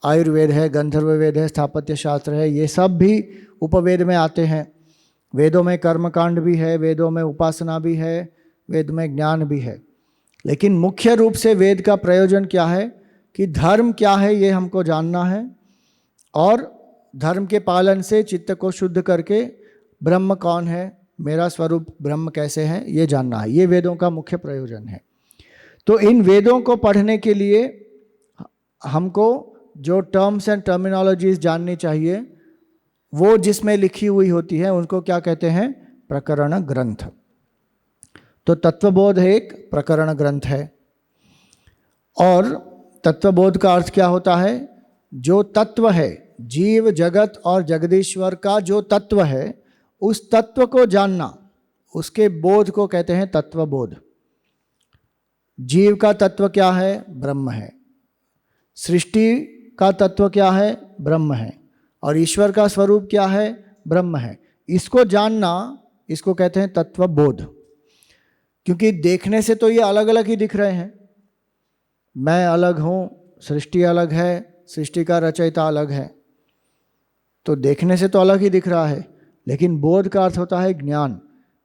आयुर्वेद है, गंधर्व वेद है, स्थापत्य शास्त्र है, ये सब भी उपवेद में आते हैं। वेदों में कर्मकांड भी है, वेदों में उपासना भी है, वेद में ज्ञान भी है। लेकिन मुख्य रूप से वेद का प्रयोजन क्या है कि धर्म क्या है ये हमको जानना है, और धर्म के पालन से चित्त को शुद्ध करके ब्रह्म कौन है, मेरा स्वरूप ब्रह्म कैसे है, ये जानना है। ये वेदों का मुख्य प्रयोजन है। तो इन वेदों को पढ़ने के लिए हमको जो टर्म्स एंड टर्मिनोलॉजीज जाननी चाहिए, वो जिसमें लिखी हुई होती है उनको क्या कहते हैं? प्रकरण ग्रंथ। तो तत्वबोध एक प्रकरण ग्रंथ है। और तत्वबोध का अर्थ क्या होता है? जो तत्व है, जीव जगत और जगदीश्वर का जो तत्व है, उस तत्व को जानना, उसके बोध को कहते हैं तत्वबोध। जीव का तत्व क्या है? ब्रह्म है। सृष्टि का तत्व क्या है? ब्रह्म है। और ईश्वर का स्वरूप क्या है? ब्रह्म है। इसको जानना, इसको कहते हैं तत्वबोध। क्योंकि देखने से तो ये अलग अलग ही दिख रहे हैं। मैं अलग हूँ, सृष्टि अलग है, सृष्टि का रचयिता अलग है, तो देखने से तो अलग ही दिख रहा है। लेकिन बोध का अर्थ होता है ज्ञान।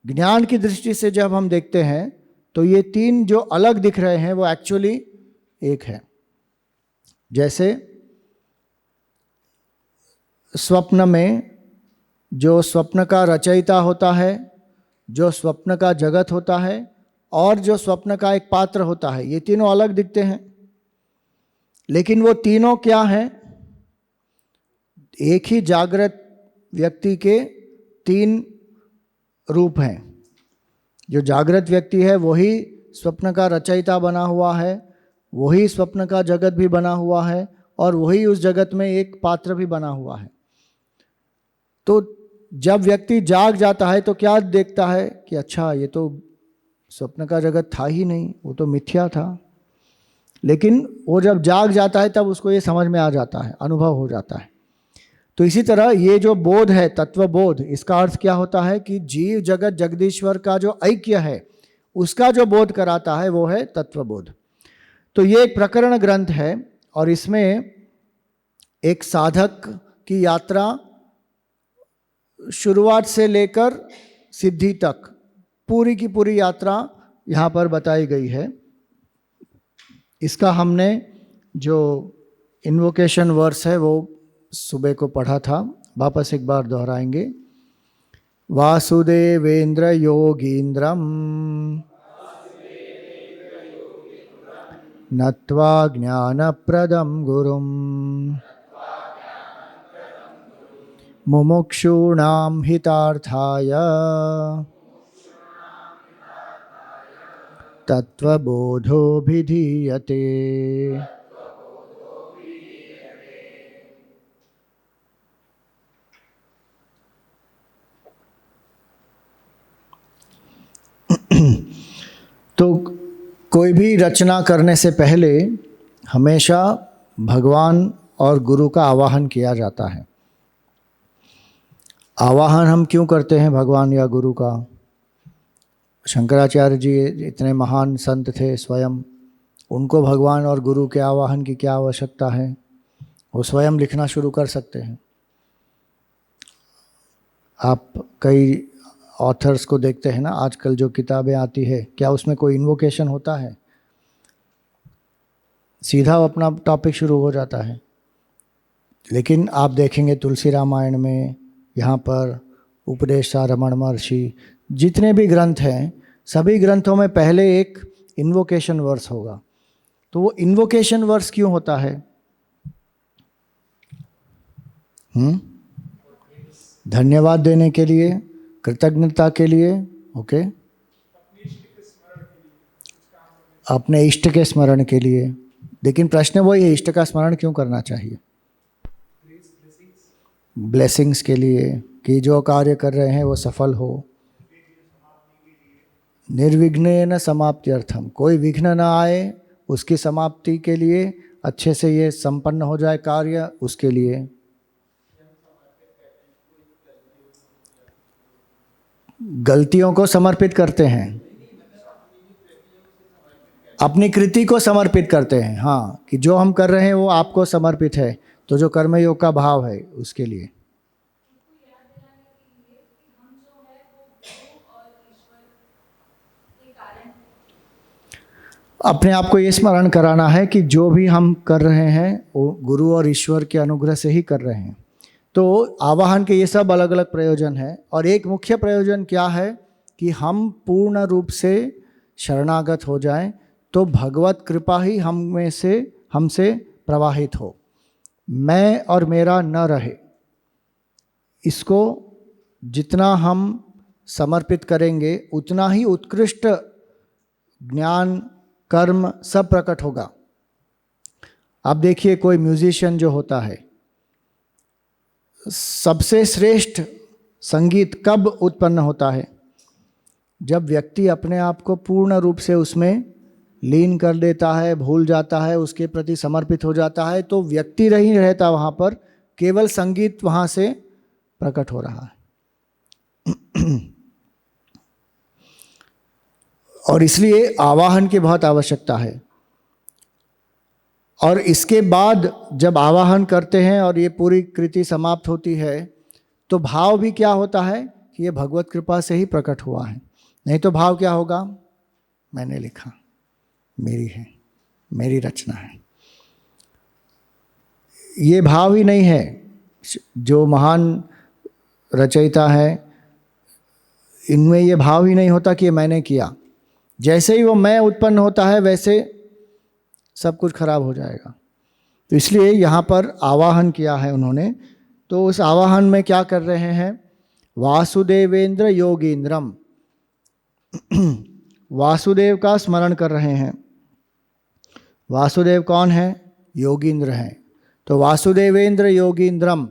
ज्ञान की दृष्टि से जब हम देखते हैं तो ये तीन जो अलग दिख रहे हैं वो एक्चुअली एक है। जैसे स्वप्न में जो स्वप्न का रचयिता होता है, जो स्वप्न का जगत होता है, और जो स्वप्न का एक पात्र होता है, ये तीनों अलग दिखते हैं। लेकिन वो तीनों क्या हैं? एक ही जागृत व्यक्ति के तीन रूप हैं। जो जागृत व्यक्ति है वही स्वप्न का रचयिता बना हुआ है, वही स्वप्न का जगत भी बना हुआ है, और वही उस जगत में एक पात्र भी बना हुआ है। तो जब व्यक्ति जाग जाता है तो क्या देखता है कि अच्छा, ये तो स्वप्न का जगत था ही नहीं, वो तो मिथ्या था। लेकिन वो जब जाग जाता है तब उसको ये समझ में आ जाता है, अनुभव हो जाता है। तो इसी तरह ये जो बोध है, तत्वबोध, इसका अर्थ क्या होता है कि जीव जगत जगदीश्वर का जो ऐक्य है उसका जो बोध कराता है वो है तत्वबोध। तो ये एक प्रकरण ग्रंथ है और इसमें एक साधक की यात्रा शुरुआत से लेकर सिद्धि तक पूरी की पूरी यात्रा यहाँ पर बताई गई है। इसका हमने जो इन्वोकेशन वर्स है वो सुबह को पढ़ा था, वापस एक बार दोहराएंगे। वासुदेवेंद्र योगींद्रम नत्वा ज्ञानप्रदं गुरुम मुमुक्षूणां हितार्थाय तत्वबोधोऽभिधीयते। तो कोई भी रचना करने से पहले हमेशा भगवान और गुरु का आवाहन किया जाता है। आवाहन हम क्यों करते हैं भगवान या गुरु का? शंकराचार्य जी इतने महान संत थे स्वयं, उनको भगवान और गुरु के आवाहन की क्या आवश्यकता है? वो स्वयं लिखना शुरू कर सकते हैं। आप कई ऑथर्स को देखते हैं ना, आजकल जो किताबें आती है, क्या उसमें कोई इन्वोकेशन होता है? सीधा अपना टॉपिक शुरू हो जाता है। लेकिन आप देखेंगे तुलसी रामायण में, यहाँ पर उपदेशारमण महर्षि, जितने भी ग्रंथ हैं, सभी ग्रंथों में पहले एक इन्वोकेशन वर्स होगा। तो वो इन्वोकेशन वर्स क्यों होता है? धन्यवाद देने के लिए, कृतज्ञता के लिए, ओके, अपने इष्ट के स्मरण के लिए। लेकिन प्रश्न वही है, इष्ट का स्मरण क्यों करना चाहिए? ब्लेसिंग्स के लिए, कि जो कार्य कर रहे हैं वो सफल हो। निर्विघ्नेन समाप्त्यर्थम, कोई विघ्न ना आए, उसकी समाप्ति के लिए, अच्छे से ये संपन्न हो जाए कार्य, उसके लिए। गलतियों को समर्पित करते हैं, अपनी कृति को समर्पित करते हैं। हाँ, कि जो हम कर रहे हैं वो आपको समर्पित है, तो जो कर्मयोग का भाव है उसके लिए। अपने आप को ये स्मरण कराना है कि जो भी हम कर रहे हैं वो गुरु और ईश्वर के अनुग्रह से ही कर रहे हैं। तो आवाहन के ये सब अलग अलग प्रयोजन है, और एक मुख्य प्रयोजन क्या है कि हम पूर्ण रूप से शरणागत हो जाएं, तो भगवत कृपा ही हमसे प्रवाहित हो, मैं और मेरा न रहे। इसको जितना हम समर्पित करेंगे उतना ही उत्कृष्ट ज्ञान कर्म सब प्रकट होगा। आप देखिए कोई म्यूजिशियन जो होता है, सबसे श्रेष्ठ संगीत कब उत्पन्न होता है? जब व्यक्ति अपने आप को पूर्ण रूप से उसमें लीन कर देता है, भूल जाता है, उसके प्रति समर्पित हो जाता है, तो व्यक्ति नहीं रहता वहाँ पर, केवल संगीत वहाँ से प्रकट हो रहा है। और इसलिए आवाहन की बहुत आवश्यकता है। और इसके बाद जब आवाहन करते हैं और ये पूरी कृति समाप्त होती है, तो भाव भी क्या होता है कि ये भगवत कृपा से ही प्रकट हुआ है। नहीं तो भाव क्या होगा? मैंने लिखा, मेरी है, मेरी रचना है। ये भाव ही नहीं है। जो महान रचयिता है, इनमें ये भाव ही नहीं होता कि ये मैंने किया। जैसे ही वो मैं उत्पन्न होता है वैसे सब कुछ खराब हो जाएगा। तो इसलिए यहाँ पर आवाहन किया है उन्होंने। तो उस आवाहन में क्या कर रहे हैं? वासुदेवेंद्र योगींद्रम, वासुदेव का स्मरण कर रहे हैं। वासुदेव कौन है? योगींद्र हैं। तो वासुदेवेंद्र योगींद्रम,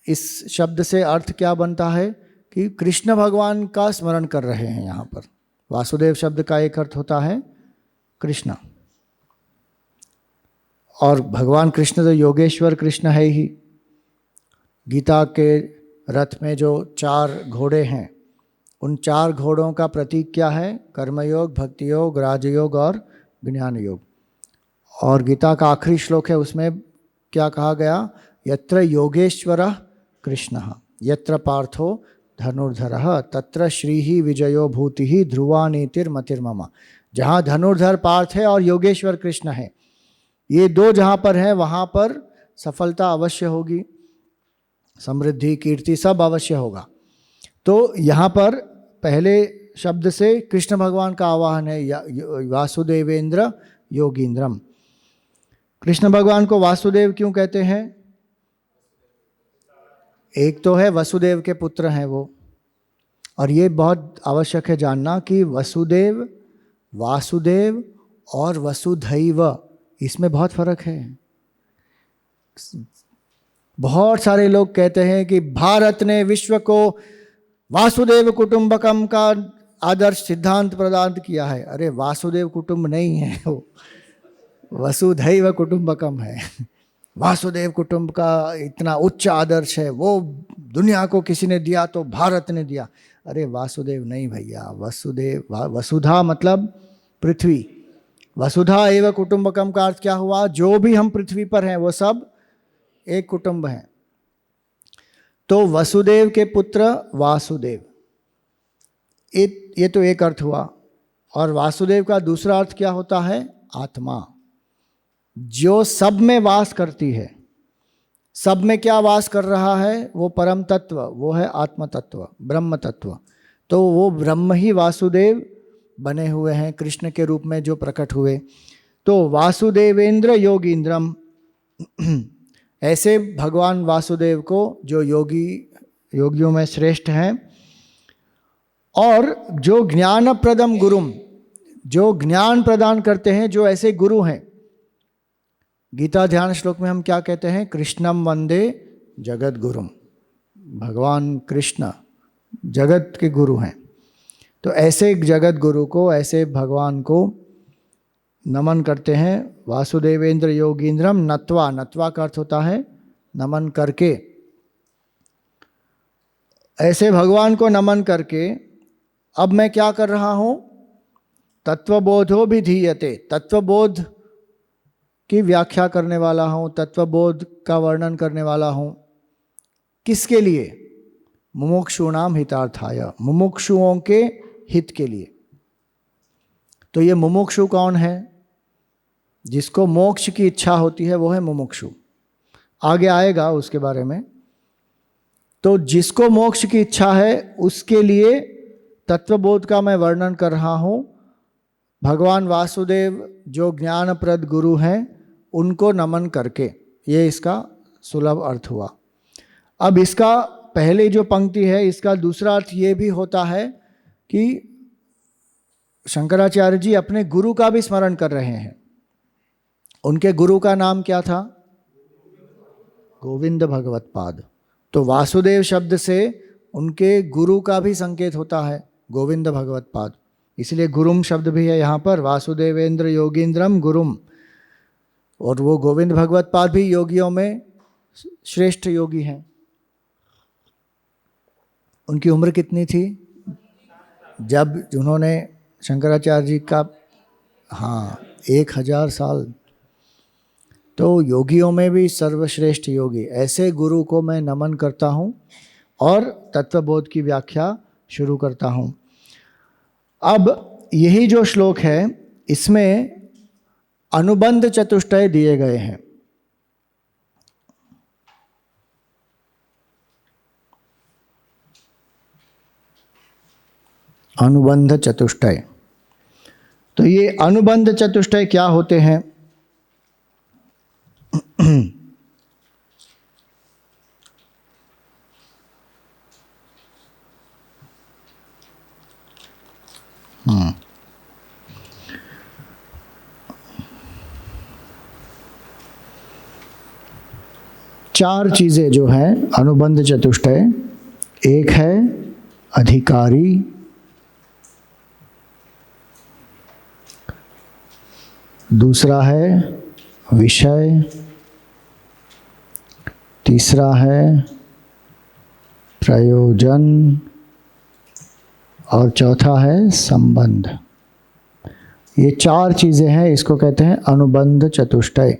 इस शब्द से अर्थ क्या बनता है कि कृष्ण भगवान का स्मरण कर रहे हैं। यहाँ पर वासुदेव शब्द का एक अर्थ होता है कृष्ण, और भगवान कृष्ण तो योगेश्वर कृष्ण है ही। गीता के रथ में जो 4 घोड़े हैं, उन 4 घोड़ों का प्रतीक क्या है? कर्मयोग, भक्ति योग, राजयोग और ज्ञान योग। और गीता का आखिरी श्लोक है, उसमें क्या कहा गया? यत्र योगेश्वरः कृष्णः यत्र पार्थो धनुर्धरः तत्र श्रीहि विजयो भूतिः ध्रुवा नीतिर्मतिर्मम। जहाँ धनुर्धर पार्थ है और योगेश्वर कृष्ण है, ये 2 जहाँ पर हैं वहाँ पर सफलता अवश्य होगी, समृद्धि, कीर्ति सब अवश्य होगा। तो यहाँ पर पहले शब्द से कृष्ण भगवान का आवाहन है, वासुदेवेंद्र योगींद्रम। कृष्ण भगवान को वासुदेव क्यों कहते हैं? एक तो है वसुदेव के पुत्र हैं वो, और ये बहुत आवश्यक है जानना कि वसुदेव, वासुदेव और वसुधैव, इसमें बहुत फर्क है। बहुत सारे लोग कहते हैं कि भारत ने विश्व को वासुदेव कुटुंबकम का आदर्श सिद्धांत प्रदान किया है। अरे वासुदेव कुटुंब नहीं है वो, वसुधैव कुटुंबकम है। वासुदेव कुटुंब का इतना उच्च आदर्श है, वो दुनिया को किसी ने दिया तो भारत ने दिया। अरे वासुदेव नहीं भैया, वसुदेव, वसुधा मतलब पृथ्वी, वसुधा एव कुटुंबकम का अर्थ क्या हुआ? जो भी हम पृथ्वी पर हैं वो सब एक कुटुंब हैं। तो वसुदेव के पुत्र वासुदेव, ये तो एक अर्थ हुआ। और वासुदेव का दूसरा अर्थ क्या होता है? आत्मा, जो सब में वास करती है। सब में क्या वास कर रहा है? वो परम तत्व, वो है आत्म तत्व, ब्रह्म तत्व। तो वो ब्रह्म ही वासुदेव बने हुए हैं कृष्ण के रूप में जो प्रकट हुए। तो वासुदेवेंद्र योगींद्रम, ऐसे भगवान वासुदेव को जो योगियों में श्रेष्ठ हैं, और जो ज्ञानप्रदम गुरुम, जो ज्ञान प्रदान करते हैं, जो ऐसे गुरु हैं। गीता ध्यान श्लोक में हम क्या कहते हैं? कृष्णम वंदे जगत गुरुम, भगवान कृष्ण जगत के गुरु हैं। तो ऐसे जगत गुरु को, ऐसे भगवान को नमन करते हैं। वासुदेवेंद्र योगींद्रम नत्वा, नत्वा का अर्थ होता है नमन करके। ऐसे भगवान को नमन करके अब मैं क्या कर रहा हूँ? तत्वबोधो भी धीयते, तत्वबोध की व्याख्या करने वाला हूँ, तत्वबोध का वर्णन करने वाला हूँ। किसके लिए? मुमुक्षुणाम हितार्थाय, मुमुक्षुओं के हित के लिए। तो ये मुमुक्षु कौन है? जिसको मोक्ष की इच्छा होती है वो है मुमुक्षु। आगे आएगा उसके बारे में। तो जिसको मोक्ष की इच्छा है उसके लिए तत्वबोध का मैं वर्णन कर रहा हूँ। भगवान वासुदेव जो ज्ञानप्रद गुरु हैं उनको नमन करके, ये इसका सुलभ अर्थ हुआ। अब इसका पहले जो पंक्ति है इसका दूसरा अर्थ ये भी होता है कि शंकराचार्य जी अपने गुरु का भी स्मरण कर रहे हैं। उनके गुरु का नाम क्या था? गोविंद भगवत पाद। तो वासुदेव शब्द से उनके गुरु का भी संकेत होता है, गोविंद भगवत पाद। इसलिए गुरुम शब्द भी है यहाँ पर, वासुदेवेंद्र योगींद्रम गुरुम। और वो गोविंद भगवत पाद भी योगियों में श्रेष्ठ योगी हैं। उनकी उम्र कितनी थी जब उन्होंने शंकराचार्य जी का, 1000 साल। तो योगियों में भी सर्वश्रेष्ठ योगी, ऐसे गुरु को मैं नमन करता हूँ और तत्वबोध की व्याख्या शुरू करता हूँ। अब यही जो श्लोक है इसमें अनुबंध चतुष्टय दिए गए हैं। अनुबंध चतुष्टय, तो ये अनुबंध चतुष्टय क्या होते हैं? चार चीजें जो हैं अनुबंध चतुष्टय, एक है अधिकारी, दूसरा है विषय, तीसरा है प्रयोजन और चौथा है संबंध। ये चार चीजें हैं, इसको कहते हैं अनुबंध चतुष्टय।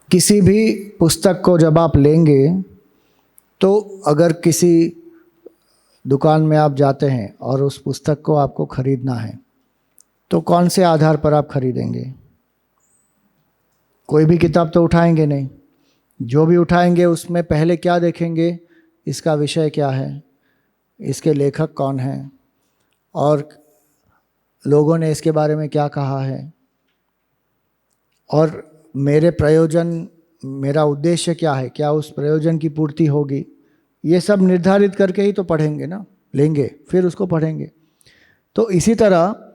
किसी भी पुस्तक को जब आप लेंगे तो अगर किसी दुकान में आप जाते हैं और उस पुस्तक को आपको खरीदना है तो कौन से आधार पर आप खरीदेंगे? कोई भी किताब तो उठाएंगे नहीं। जो भी उठाएंगे उसमें पहले क्या देखेंगे? इसका विषय क्या है, इसके लेखक कौन हैं और लोगों ने इसके बारे में क्या कहा है, और मेरे प्रयोजन, मेरा उद्देश्य क्या है, क्या उस प्रयोजन की पूर्ति होगी, ये सब निर्धारित करके ही तो पढ़ेंगे ना, लेंगे फिर उसको पढ़ेंगे। तो इसी तरह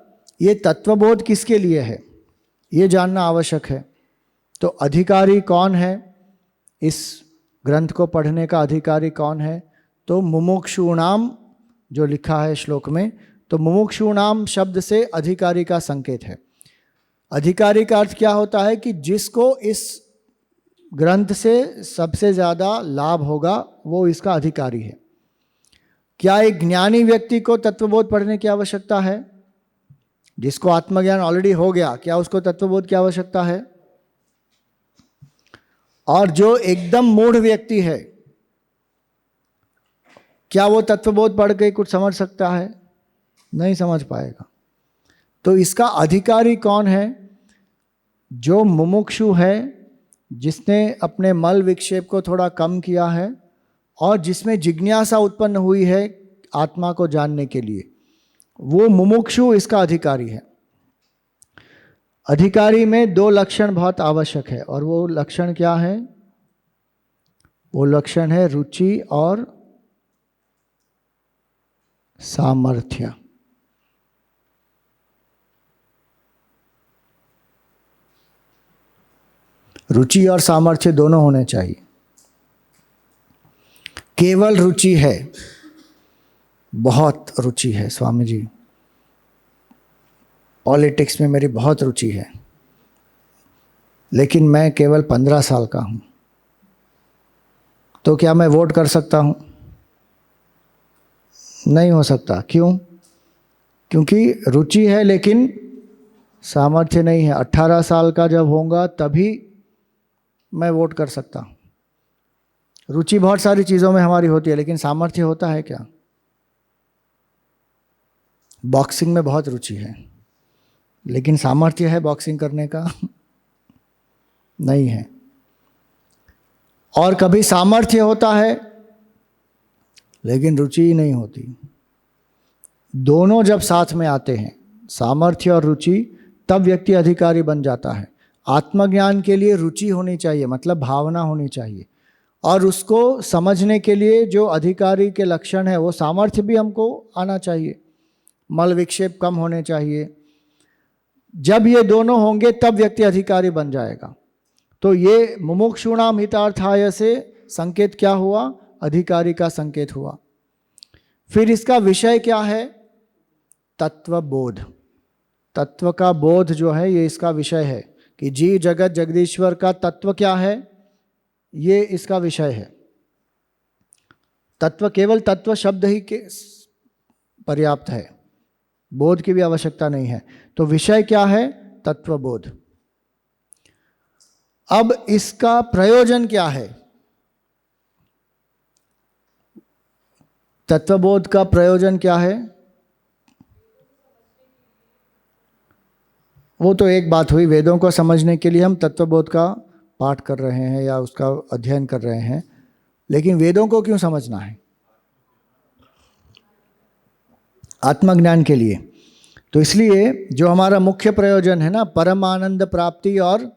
ये तत्वबोध किसके लिए है ये जानना आवश्यक है। तो अधिकारी कौन है, इस ग्रंथ को पढ़ने का अधिकारी कौन है? तो मुमुक्षूणाम जो लिखा है श्लोक में, तो मुमुक्षूणाम शब्द से अधिकारी का संकेत है। अधिकारी का अर्थ क्या होता है कि जिसको इस ग्रंथ से सबसे ज़्यादा लाभ होगा वो इसका अधिकारी है। क्या एक ज्ञानी व्यक्ति को तत्वबोध पढ़ने की आवश्यकता है? जिसको आत्मज्ञान ऑलरेडी हो गया, क्या उसको तत्वबोध की आवश्यकता है? और जो एकदम मूढ़ व्यक्ति है, क्या वो तत्वबोध पढ़ के कुछ समझ सकता है? नहीं समझ पाएगा। तो इसका अधिकारी कौन है? जो मुमुक्षु है, जिसने अपने मल विक्षेप को थोड़ा कम किया है और जिसमें जिज्ञासा उत्पन्न हुई है आत्मा को जानने के लिए, वो मुमुक्षु इसका अधिकारी है। अधिकारी में दो लक्षण बहुत आवश्यक है, और वो लक्षण क्या है? वो लक्षण है रुचि और सामर्थ्य। रुचि और सामर्थ्य दोनों होने चाहिए। केवल रुचि है, बहुत रुचि है स्वामी जी, पॉलिटिक्स में मेरी बहुत रुचि है, लेकिन मैं केवल 15 साल का हूँ, तो क्या मैं वोट कर सकता हूँ? नहीं हो सकता। क्यों? क्योंकि रुचि है लेकिन सामर्थ्य नहीं है। 18 साल का जब होऊंगा तभी मैं वोट कर सकता हूँ। रुचि बहुत सारी चीज़ों में हमारी होती है, लेकिन सामर्थ्य होता है क्या? बॉक्सिंग में बहुत रुचि है, लेकिन सामर्थ्य है बॉक्सिंग करने का? नहीं है। और कभी सामर्थ्य होता है लेकिन रुचि नहीं होती। दोनों जब साथ में आते हैं, सामर्थ्य और रुचि, तब व्यक्ति अधिकारी बन जाता है। आत्मज्ञान के लिए रुचि होनी चाहिए, मतलब भावना होनी चाहिए, और उसको समझने के लिए जो अधिकारी के लक्षण है वो सामर्थ्य भी हमको आना चाहिए, मल विक्षेप कम होने चाहिए। जब ये दोनों होंगे तब व्यक्ति अधिकारी बन जाएगा। तो ये मुमुक्षुणाम हितार्थाय से संकेत क्या हुआ? अधिकारी का संकेत हुआ। फिर इसका विषय क्या है? तत्व बोध। तत्व का बोध जो है ये इसका विषय है कि जीव जगत जगदीश्वर का तत्व क्या है, ये इसका विषय है। तत्व, केवल तत्व शब्द ही के पर्याप्त है, बोध की भी आवश्यकता नहीं है। तो विषय क्या है? तत्वबोध। अब इसका प्रयोजन क्या है? तत्वबोध का प्रयोजन क्या है? वो तो एक बात हुई, वेदों को समझने के लिए हम तत्वबोध का पाठ कर रहे हैं या उसका अध्ययन कर रहे हैं, लेकिन वेदों को क्यों समझना है? आत्मज्ञान के लिए। तो इसलिए जो हमारा मुख्य प्रयोजन है ना, परम आनंद प्राप्ति और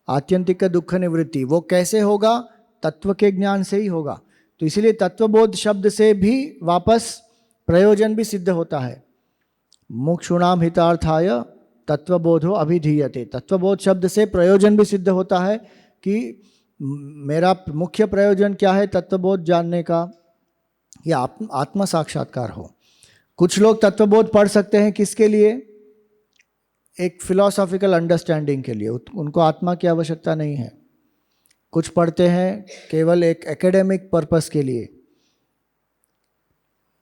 आत्यंतिक दुख निवृत्ति, वो कैसे होगा? तत्व के ज्ञान से ही होगा। तो इसलिए तत्वबोध शब्द से भी वापस प्रयोजन भी सिद्ध होता है। मुक्षुणाम हितार्थाय तत्वबोधो अभिधीयते। तत्वबोध शब्द से प्रयोजन भी सिद्ध होता है कि मेरा मुख्य प्रयोजन क्या है तत्वबोध जानने का, या आत्म साक्षात्कार हो। कुछ लोग तत्वबोध पढ़ सकते हैं किसके लिए? एक फिलॉसॉफिकल अंडरस्टैंडिंग के लिए, उनको आत्मा की आवश्यकता नहीं है। कुछ पढ़ते हैं केवल एक एकेडमिक पर्पस के लिए,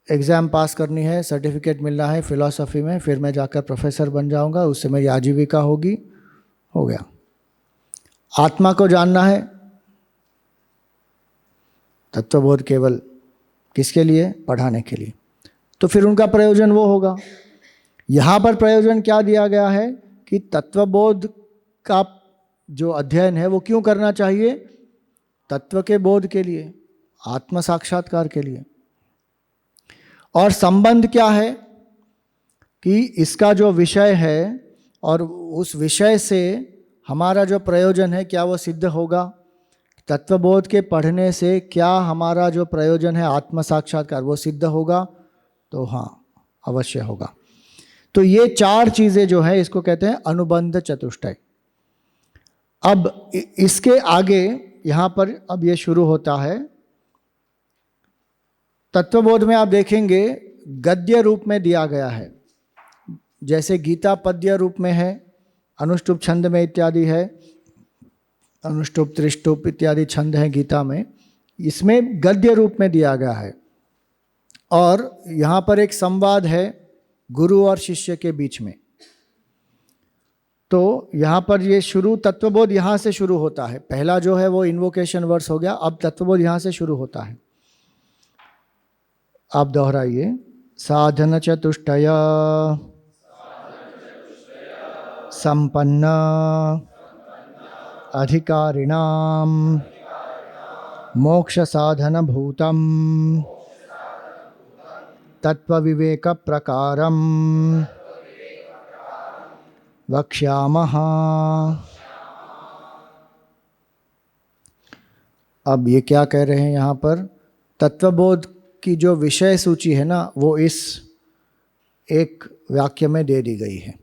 एग्ज़ाम पास करनी है, सर्टिफिकेट मिलना है फिलॉसफी में, फिर मैं जाकर प्रोफेसर बन जाऊंगा, उससे मेरी आजीविका होगी, हो गया। आत्मा को जानना है, तत्वबोध केवल किसके लिए? पढ़ाने के लिए। तो फिर उनका प्रयोजन वो होगा। यहाँ पर प्रयोजन क्या दिया गया है कि तत्वबोध का जो अध्ययन है वो क्यों करना चाहिए? तत्व के बोध के लिए, आत्म साक्षात्कार के लिए। और संबंध क्या है कि इसका जो विषय है और उस विषय से हमारा जो प्रयोजन है क्या वो सिद्ध होगा? तत्वबोध के पढ़ने से क्या हमारा जो प्रयोजन है आत्म साक्षात्कार वो सिद्ध होगा? तो हाँ, अवश्य होगा। तो ये चार चीज़ें जो है इसको कहते हैं अनुबंध चतुष्टय। अब इसके आगे यहाँ पर अब ये शुरू होता है। तत्वबोध में आप देखेंगे गद्य रूप में दिया गया है, जैसे गीता पद्य रूप में है, अनुष्टुप छंद में इत्यादि है, अनुष्टुप त्रिष्टुप इत्यादि छंद हैं गीता में, इसमें गद्य रूप में दिया गया है। और यहाँ पर एक संवाद है गुरु और शिष्य के बीच में। तो यहाँ पर ये शुरू तत्वबोध यहाँ से शुरू होता है। पहला जो है वो इन्वोकेशन वर्स हो गया, अब तत्वबोध यहाँ से शुरू होता है। आप दोहराइए। साधन चतुष्टय संपन्न अधिकारिणाम मोक्ष साधन भूतम तत्व विवेक प्रकारम वक्ष्यामः। अब ये क्या कह रहे हैं यहाँ पर? तत्वबोध की जो विषय सूची है ना वो इस एक वाक्य में दे दी गई है।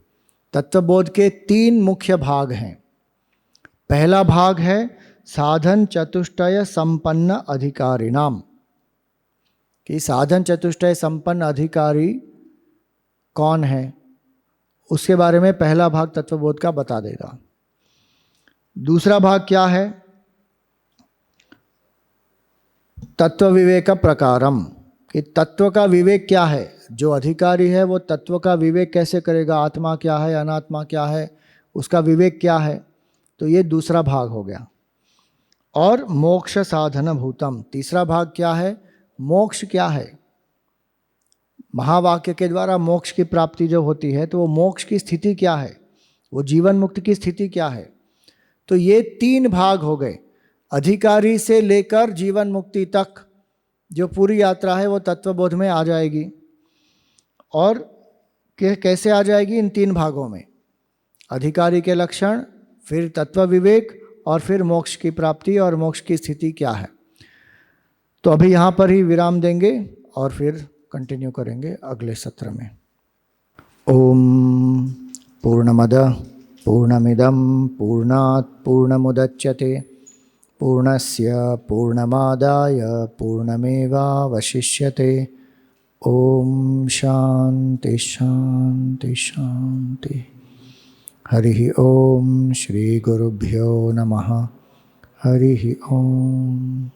तत्वबोध के तीन मुख्य भाग हैं। पहला भाग है साधन चतुष्टय संपन्न अधिकारिणाम, कि साधन चतुष्टय संपन्न अधिकारी कौन है, उसके बारे में पहला भाग तत्वबोध का बता देगा। दूसरा भाग क्या है? तत्व विवेक प्रकारम, कि तत्व का विवेक क्या है, जो अधिकारी है वो तत्व का विवेक कैसे करेगा, आत्मा क्या है अनात्मा क्या है, उसका विवेक क्या है। तो ये दूसरा भाग हो गया। और मोक्ष साधन भूतम, तीसरा भाग क्या है? मोक्ष क्या है। महावाक्य के द्वारा मोक्ष की प्राप्ति जो होती है तो वो मोक्ष की स्थिति क्या है, वो जीवन मुक्त की स्थिति क्या है। तो ये तीन भाग हो गए। अधिकारी से लेकर जीवन मुक्ति तक जो पूरी यात्रा है वो तत्वबोध में आ जाएगी। और कैसे आ जाएगी? इन तीन भागों में, अधिकारी के लक्षण, फिर तत्व विवेक और फिर मोक्ष की प्राप्ति और मोक्ष की स्थिति क्या है। तो अभी यहाँ पर ही विराम देंगे और फिर कंटिन्यू करेंगे अगले सत्र में। ओम पूर्णमद पूर्णमिदं पूर्णात् पूर्णमुदच्यते पूर्णस्य पूर्णमादाय पूर्णमेवावशिष्यते। ओम शांति शांति शांति। हरि ओम श्री गुरुभ्यो नमः। हरि ओम।